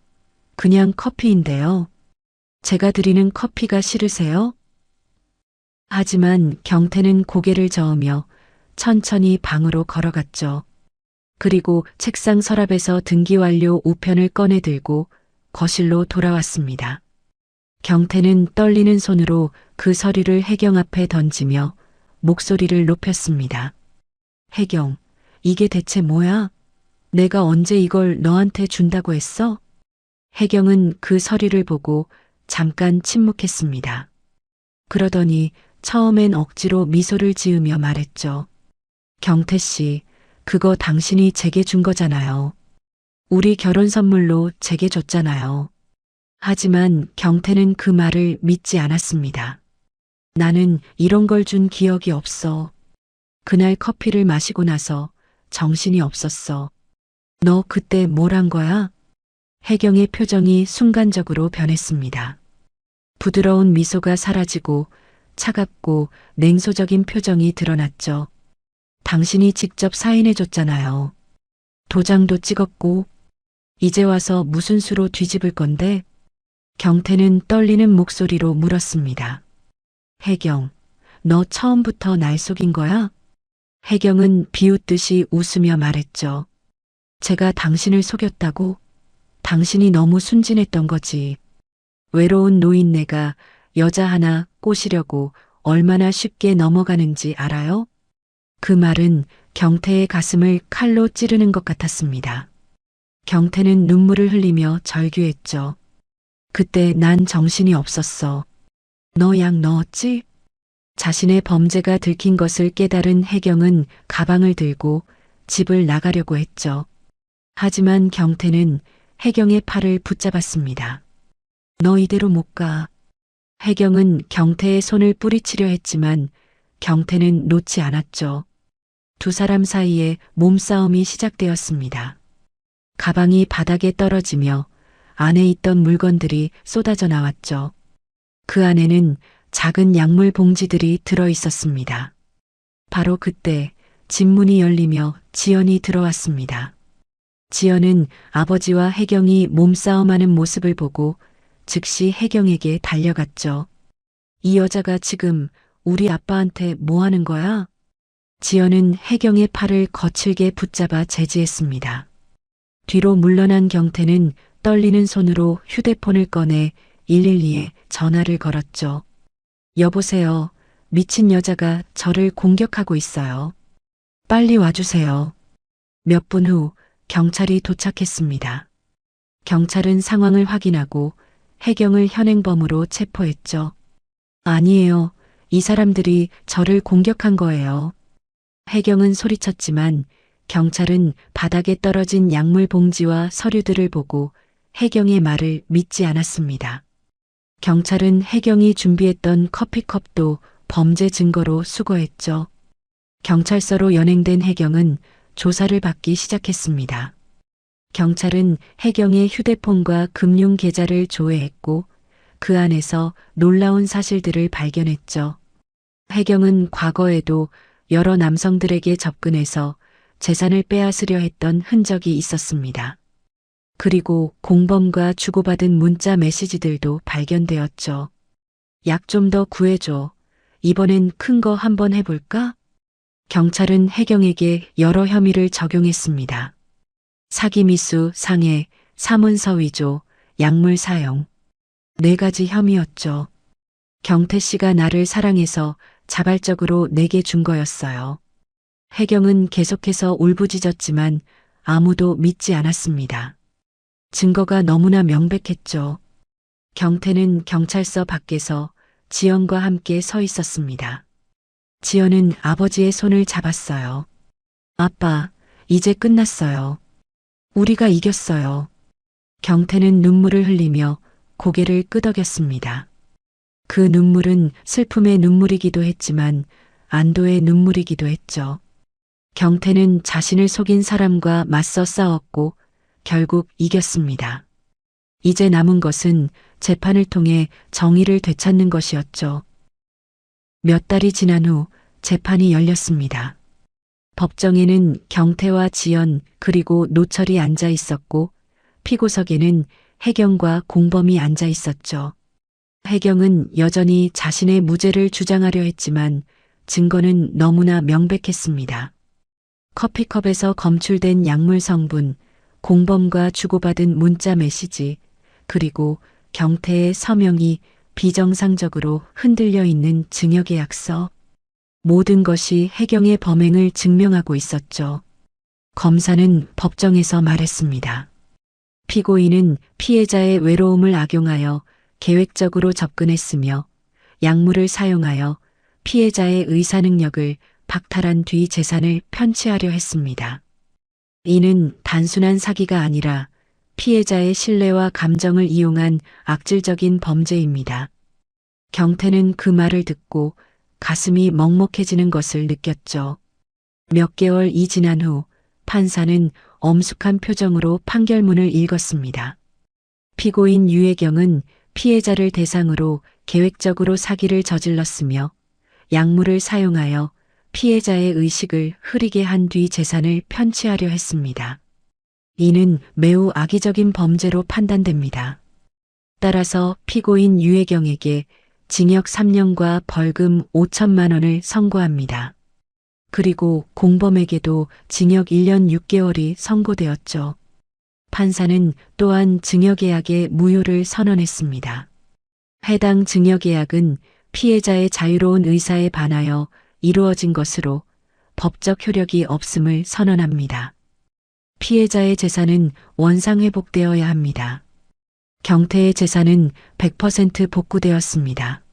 그냥 커피인데요. 제가 드리는 커피가 싫으세요? 하지만 경태는 고개를 저으며 천천히 방으로 걸어갔죠. 그리고 책상 서랍에서 등기완료 우편을 꺼내 들고 거실로 돌아왔습니다. 경태는 떨리는 손으로 그 서류를 혜경 앞에 던지며 목소리를 높였습니다. 혜경, 이게 대체 뭐야? 내가 언제 이걸 너한테 준다고 했어? 혜경은 그 서류를 보고 잠깐 침묵했습니다. 그러더니 처음엔 억지로 미소를 지으며 말했죠. 경태 씨, 그거 당신이 제게 준 거잖아요. 우리 결혼 선물로 제게 줬잖아요. 하지만 경태는 그 말을 믿지 않았습니다. 나는 이런 걸 준 기억이 없어. 그날 커피를 마시고 나서 정신이 없었어. 너 그때 뭘 한 거야? 혜경의 표정이 순간적으로 변했습니다. 부드러운 미소가 사라지고 차갑고 냉소적인 표정이 드러났죠. 당신이 직접 사인해 줬잖아요. 도장도 찍었고, 이제 와서 무슨 수로 뒤집을 건데? 경태는 떨리는 목소리로 물었습니다. 혜경, 너 처음부터 날 속인 거야? 혜경은 비웃듯이 웃으며 말했죠. 제가 당신을 속였다고? 당신이 너무 순진했던 거지. 외로운 노인네가 여자 하나 꼬시려고 얼마나 쉽게 넘어가는지 알아요? 그 말은 경태의 가슴을 칼로 찌르는 것 같았습니다. 경태는 눈물을 흘리며 절규했죠. 그때 난 정신이 없었어. 너 약 넣었지? 자신의 범죄가 들킨 것을 깨달은 혜경은 가방을 들고 집을 나가려고 했죠. 하지만 경태는 혜경의 팔을 붙잡았습니다. 너 이대로 못 가. 혜경은 경태의 손을 뿌리치려 했지만 경태는 놓지 않았죠. 두 사람 사이에 몸싸움이 시작되었습니다. 가방이 바닥에 떨어지며 안에 있던 물건들이 쏟아져 나왔죠. 그 안에는 작은 약물 봉지들이 들어 있었습니다. 바로 그때 집 문이 열리며 지연이 들어왔습니다. 지연은 아버지와 혜경이 몸싸움하는 모습을 보고 즉시 혜경에게 달려갔죠. 이 여자가 지금 우리 아빠한테 뭐 하는 거야? 지연은 혜경의 팔을 거칠게 붙잡아 제지했습니다. 뒤로 물러난 경태는 떨리는 손으로 휴대폰을 꺼내 112에 전화를 걸었죠. 여보세요. 미친 여자가 저를 공격하고 있어요. 빨리 와주세요. 몇 분 후 경찰이 도착했습니다. 경찰은 상황을 확인하고 혜경을 현행범으로 체포했죠. 아니에요. 이 사람들이 저를 공격한 거예요. 혜경은 소리쳤지만 경찰은 바닥에 떨어진 약물 봉지와 서류들을 보고 혜경의 말을 믿지 않았습니다. 경찰은 혜경이 준비했던 커피컵도 범죄 증거로 수거했죠. 경찰서로 연행된 혜경은 조사를 받기 시작했습니다. 경찰은 혜경의 휴대폰과 금융 계좌를 조회했고 그 안에서 놀라운 사실들을 발견했죠. 혜경은 과거에도 여러 남성들에게 접근해서 재산을 빼앗으려 했던 흔적이 있었습니다. 그리고 공범과 주고받은 문자 메시지들도 발견되었죠. 약 좀 더 구해줘. 이번엔 큰 거 한번 해볼까? 경찰은 혜경에게 여러 혐의를 적용했습니다. 사기미수, 상해, 사문서 위조, 약물 사용. 4가지 혐의였죠. 경태 씨가 나를 사랑해서 자발적으로 내게 준 거였어요. 혜경은 계속해서 울부짖었지만 아무도 믿지 않았습니다. 증거가 너무나 명백했죠. 경태는 경찰서 밖에서 지연과 함께 서 있었습니다. 지연은 아버지의 손을 잡았어요. 아빠, 이제 끝났어요. 우리가 이겼어요. 경태는 눈물을 흘리며 고개를 끄덕였습니다. 그 눈물은 슬픔의 눈물이기도 했지만 안도의 눈물이기도 했죠. 경태는 자신을 속인 사람과 맞서 싸웠고 결국 이겼습니다. 이제 남은 것은 재판을 통해 정의를 되찾는 것이었죠. 몇 달이 지난 후 재판이 열렸습니다. 법정에는 경태와 지연 그리고 노철이 앉아 있었고 피고석에는 혜경과 공범이 앉아 있었죠. 혜경은 여전히 자신의 무죄를 주장하려 했지만 증거는 너무나 명백했습니다. 커피컵에서 검출된 약물 성분, 공범과 주고받은 문자 메시지, 그리고 경태의 서명이 비정상적으로 흔들려 있는 증여계약서. 모든 것이 혜경의 범행을 증명하고 있었죠. 검사는 법정에서 말했습니다. 피고인은 피해자의 외로움을 악용하여 계획적으로 접근했으며 약물을 사용하여 피해자의 의사 능력을 박탈한 뒤 재산을 편취하려 했습니다. 이는 단순한 사기가 아니라 피해자의 신뢰와 감정을 이용한 악질적인 범죄입니다. 경태는 그 말을 듣고 가슴이 먹먹해지는 것을 느꼈죠. 몇 개월이 지난 후 판사는 엄숙한 표정으로 판결문을 읽었습니다. 피고인 유혜경은 피해자를 대상으로 계획적으로 사기를 저질렀으며 약물을 사용하여 피해자의 의식을 흐리게 한 뒤 재산을 편취하려 했습니다. 이는 매우 악의적인 범죄로 판단됩니다. 따라서 피고인 유혜경에게 징역 3년과 벌금 5천만 원을 선고합니다. 그리고 공범에게도 징역 1년 6개월이 선고되었죠. 판사는 또한 증여계약의 무효를 선언했습니다. 해당 증여계약은 피해자의 자유로운 의사에 반하여 이루어진 것으로 법적 효력이 없음을 선언합니다. 피해자의 재산은 원상회복되어야 합니다. 경태의 재산은 100% 복구되었습니다.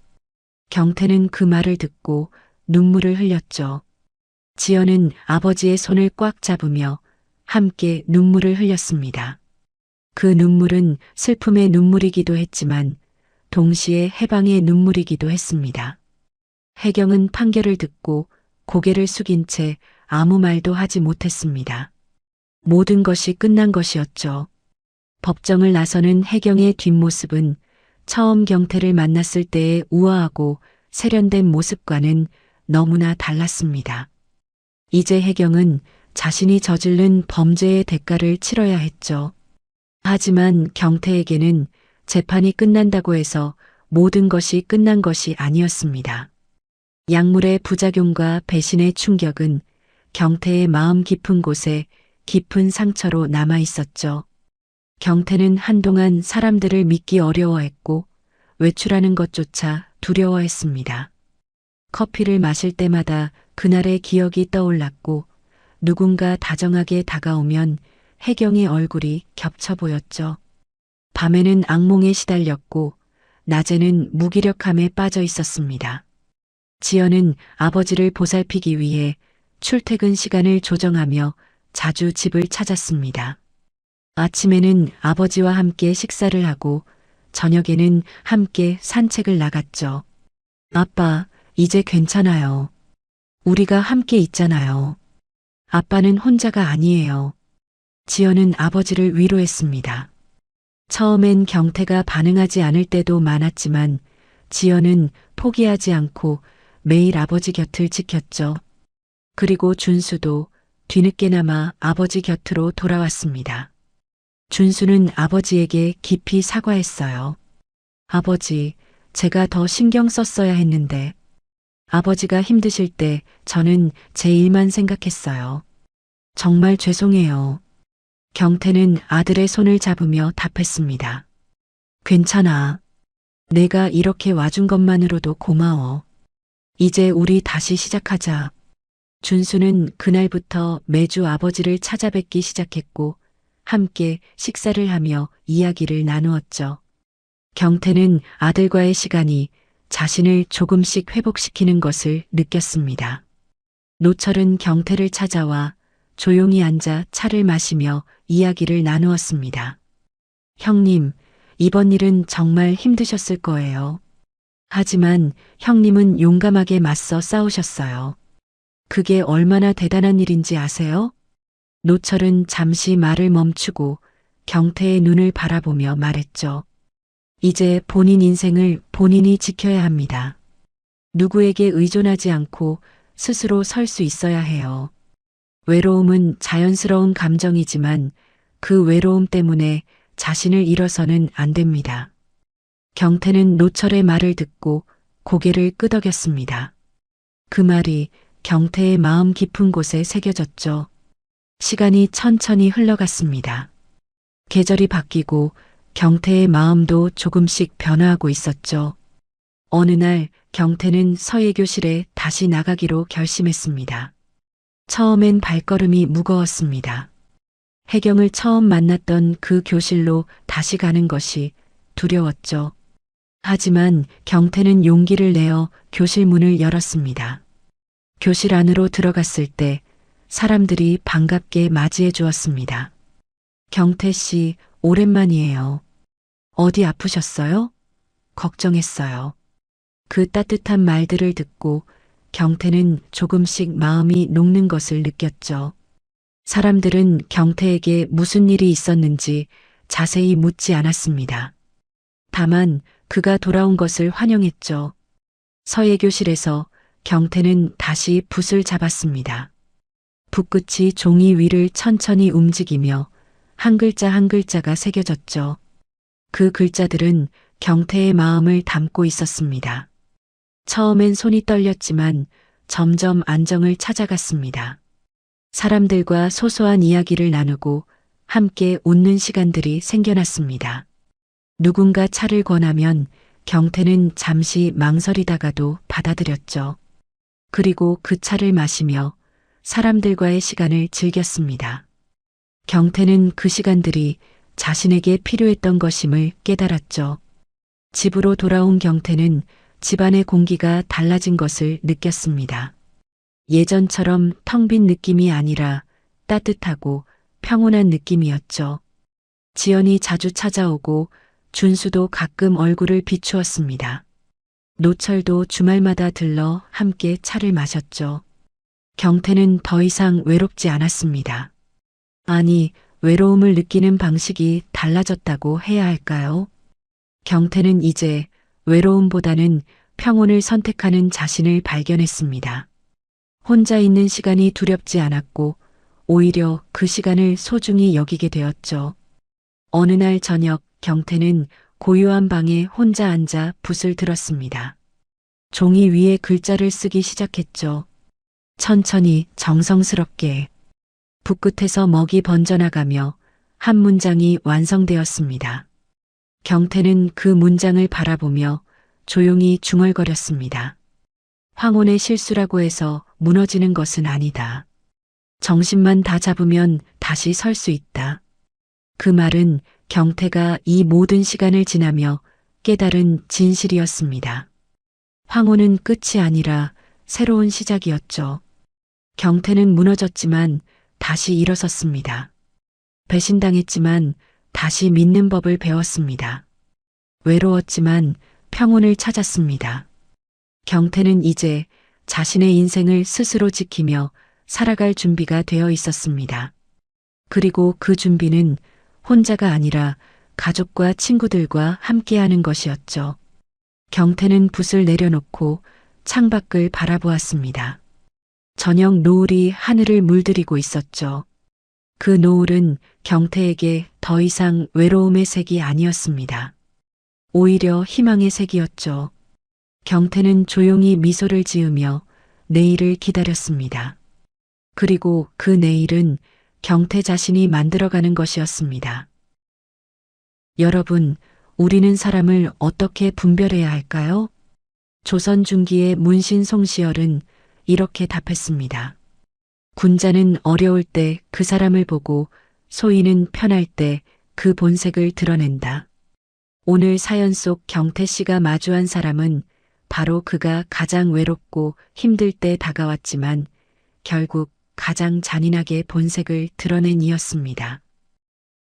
경태는 그 말을 듣고 눈물을 흘렸죠. 지연은 아버지의 손을 꽉 잡으며 함께 눈물을 흘렸습니다. 그 눈물은 슬픔의 눈물이기도 했지만 동시에 해방의 눈물이기도 했습니다. 혜경은 판결을 듣고 고개를 숙인 채 아무 말도 하지 못했습니다. 모든 것이 끝난 것이었죠. 법정을 나서는 혜경의 뒷모습은 처음 경태를 만났을 때의 우아하고 세련된 모습과는 너무나 달랐습니다. 이제 혜경은 자신이 저지른 범죄의 대가를 치러야 했죠. 하지만 경태에게는 재판이 끝난다고 해서 모든 것이 끝난 것이 아니었습니다. 약물의 부작용과 배신의 충격은 경태의 마음 깊은 곳에 깊은 상처로 남아 있었죠. 경태는 한동안 사람들을 믿기 어려워했고 외출하는 것조차 두려워했습니다. 커피를 마실 때마다 그날의 기억이 떠올랐고 누군가 다정하게 다가오면 혜경의 얼굴이 겹쳐 보였죠. 밤에는 악몽에 시달렸고 낮에는 무기력함에 빠져 있었습니다. 지연은 아버지를 보살피기 위해 출퇴근 시간을 조정하며 자주 집을 찾았습니다. 아침에는 아버지와 함께 식사를 하고 저녁에는 함께 산책을 나갔죠. 아빠, 이제 괜찮아요. 우리가 함께 있잖아요. 아빠는 혼자가 아니에요. 지연은 아버지를 위로했습니다. 처음엔 경태가 반응하지 않을 때도 많았지만 지연은 포기하지 않고 매일 아버지 곁을 지켰죠. 그리고 준수도 뒤늦게나마 아버지 곁으로 돌아왔습니다. 준수는 아버지에게 깊이 사과했어요. 아버지, 제가 더 신경 썼어야 했는데. 아버지가 힘드실 때 저는 제 일만 생각했어요. 정말 죄송해요. 경태는 아들의 손을 잡으며 답했습니다. 괜찮아. 내가 이렇게 와준 것만으로도 고마워. 이제 우리 다시 시작하자. 준수는 그날부터 매주 아버지를 찾아뵙기 시작했고 함께 식사를 하며 이야기를 나누었죠. 경태는 아들과의 시간이 자신을 조금씩 회복시키는 것을 느꼈습니다. 노철은 경태를 찾아와 조용히 앉아 차를 마시며 이야기를 나누었습니다. 형님, 이번 일은 정말 힘드셨을 거예요. 하지만 형님은 용감하게 맞서 싸우셨어요. 그게 얼마나 대단한 일인지 아세요? 노철은 잠시 말을 멈추고 경태의 눈을 바라보며 말했죠. 이제 본인 인생을 본인이 지켜야 합니다. 누구에게 의존하지 않고 스스로 설 수 있어야 해요. 외로움은 자연스러운 감정이지만 그 외로움 때문에 자신을 잃어서는 안 됩니다. 경태는 노철의 말을 듣고 고개를 끄덕였습니다. 그 말이 경태의 마음 깊은 곳에 새겨졌죠. 시간이 천천히 흘러갔습니다. 계절이 바뀌고 경태의 마음도 조금씩 변화하고 있었죠. 어느 날 경태는 서예교실에 다시 나가기로 결심했습니다. 처음엔 발걸음이 무거웠습니다. 혜경을 처음 만났던 그 교실로 다시 가는 것이 두려웠죠. 하지만 경태는 용기를 내어 교실 문을 열었습니다. 교실 안으로 들어갔을 때 사람들이 반갑게 맞이해 주었습니다. 경태 씨, 오랜만이에요. 어디 아프셨어요? 걱정했어요. 그 따뜻한 말들을 듣고 경태는 조금씩 마음이 녹는 것을 느꼈죠. 사람들은 경태에게 무슨 일이 있었는지 자세히 묻지 않았습니다. 다만 그가 돌아온 것을 환영했죠. 서예교실에서 경태는 다시 붓을 잡았습니다. 붓끝이 종이 위를 천천히 움직이며 한 글자 한 글자가 새겨졌죠. 그 글자들은 경태의 마음을 담고 있었습니다. 처음엔 손이 떨렸지만 점점 안정을 찾아갔습니다. 사람들과 소소한 이야기를 나누고 함께 웃는 시간들이 생겨났습니다. 누군가 차를 권하면 경태는 잠시 망설이다가도 받아들였죠. 그리고 그 차를 마시며 사람들과의 시간을 즐겼습니다. 경태는 그 시간들이 자신에게 필요했던 것임을 깨달았죠. 집으로 돌아온 경태는 집안의 공기가 달라진 것을 느꼈습니다. 예전처럼 텅 빈 느낌이 아니라 따뜻하고 평온한 느낌이었죠. 지연이 자주 찾아오고 준수도 가끔 얼굴을 비추었습니다. 노철도 주말마다 들러 함께 차를 마셨죠. 경태는 더 이상 외롭지 않았습니다. 아니, 외로움을 느끼는 방식이 달라졌다고 해야 할까요? 경태는 이제 외로움보다는 평온을 선택하는 자신을 발견했습니다. 혼자 있는 시간이 두렵지 않았고 오히려 그 시간을 소중히 여기게 되었죠. 어느 날 저녁 경태는 고요한 방에 혼자 앉아 붓을 들었습니다. 종이 위에 글자를 쓰기 시작했죠. 천천히 정성스럽게 붓끝에서 먹이 번져나가며 한 문장이 완성되었습니다. 경태는 그 문장을 바라보며 조용히 중얼거렸습니다. 황혼의 실수라고 해서 무너지는 것은 아니다. 정신만 다 잡으면 다시 설 수 있다. 그 말은 경태가 이 모든 시간을 지나며 깨달은 진실이었습니다. 황혼은 끝이 아니라 새로운 시작이었죠. 경태는 무너졌지만 다시 일어섰습니다. 배신당했지만 다시 믿는 법을 배웠습니다. 외로웠지만 평온을 찾았습니다. 경태는 이제 자신의 인생을 스스로 지키며 살아갈 준비가 되어 있었습니다. 그리고 그 준비는 혼자가 아니라 가족과 친구들과 함께하는 것이었죠. 경태는 붓을 내려놓고 창밖을 바라보았습니다. 저녁 노을이 하늘을 물들이고 있었죠. 그 노을은 경태에게 더 이상 외로움의 색이 아니었습니다. 오히려 희망의 색이었죠. 경태는 조용히 미소를 지으며 내일을 기다렸습니다. 그리고 그 내일은 경태 자신이 만들어가는 것이었습니다. 여러분, 우리는 사람을 어떻게 분별해야 할까요? 조선 중기의 문신 송시열은 이렇게 답했습니다. 군자는 어려울 때 그 사람을 보고 소인은 편할 때 그 본색을 드러낸다. 오늘 사연 속 경태 씨가 마주한 사람은 바로 그가 가장 외롭고 힘들 때 다가왔지만 결국 가장 잔인하게 본색을 드러낸 이였습니다.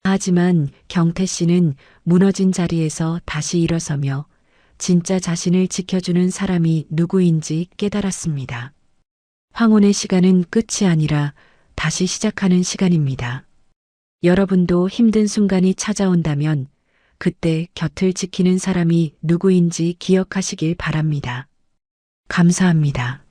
하지만 경태 씨는 무너진 자리에서 다시 일어서며 진짜 자신을 지켜주는 사람이 누구인지 깨달았습니다. 황혼의 시간은 끝이 아니라 다시 시작하는 시간입니다. 여러분도 힘든 순간이 찾아온다면 그때 곁을 지키는 사람이 누구인지 기억하시길 바랍니다. 감사합니다.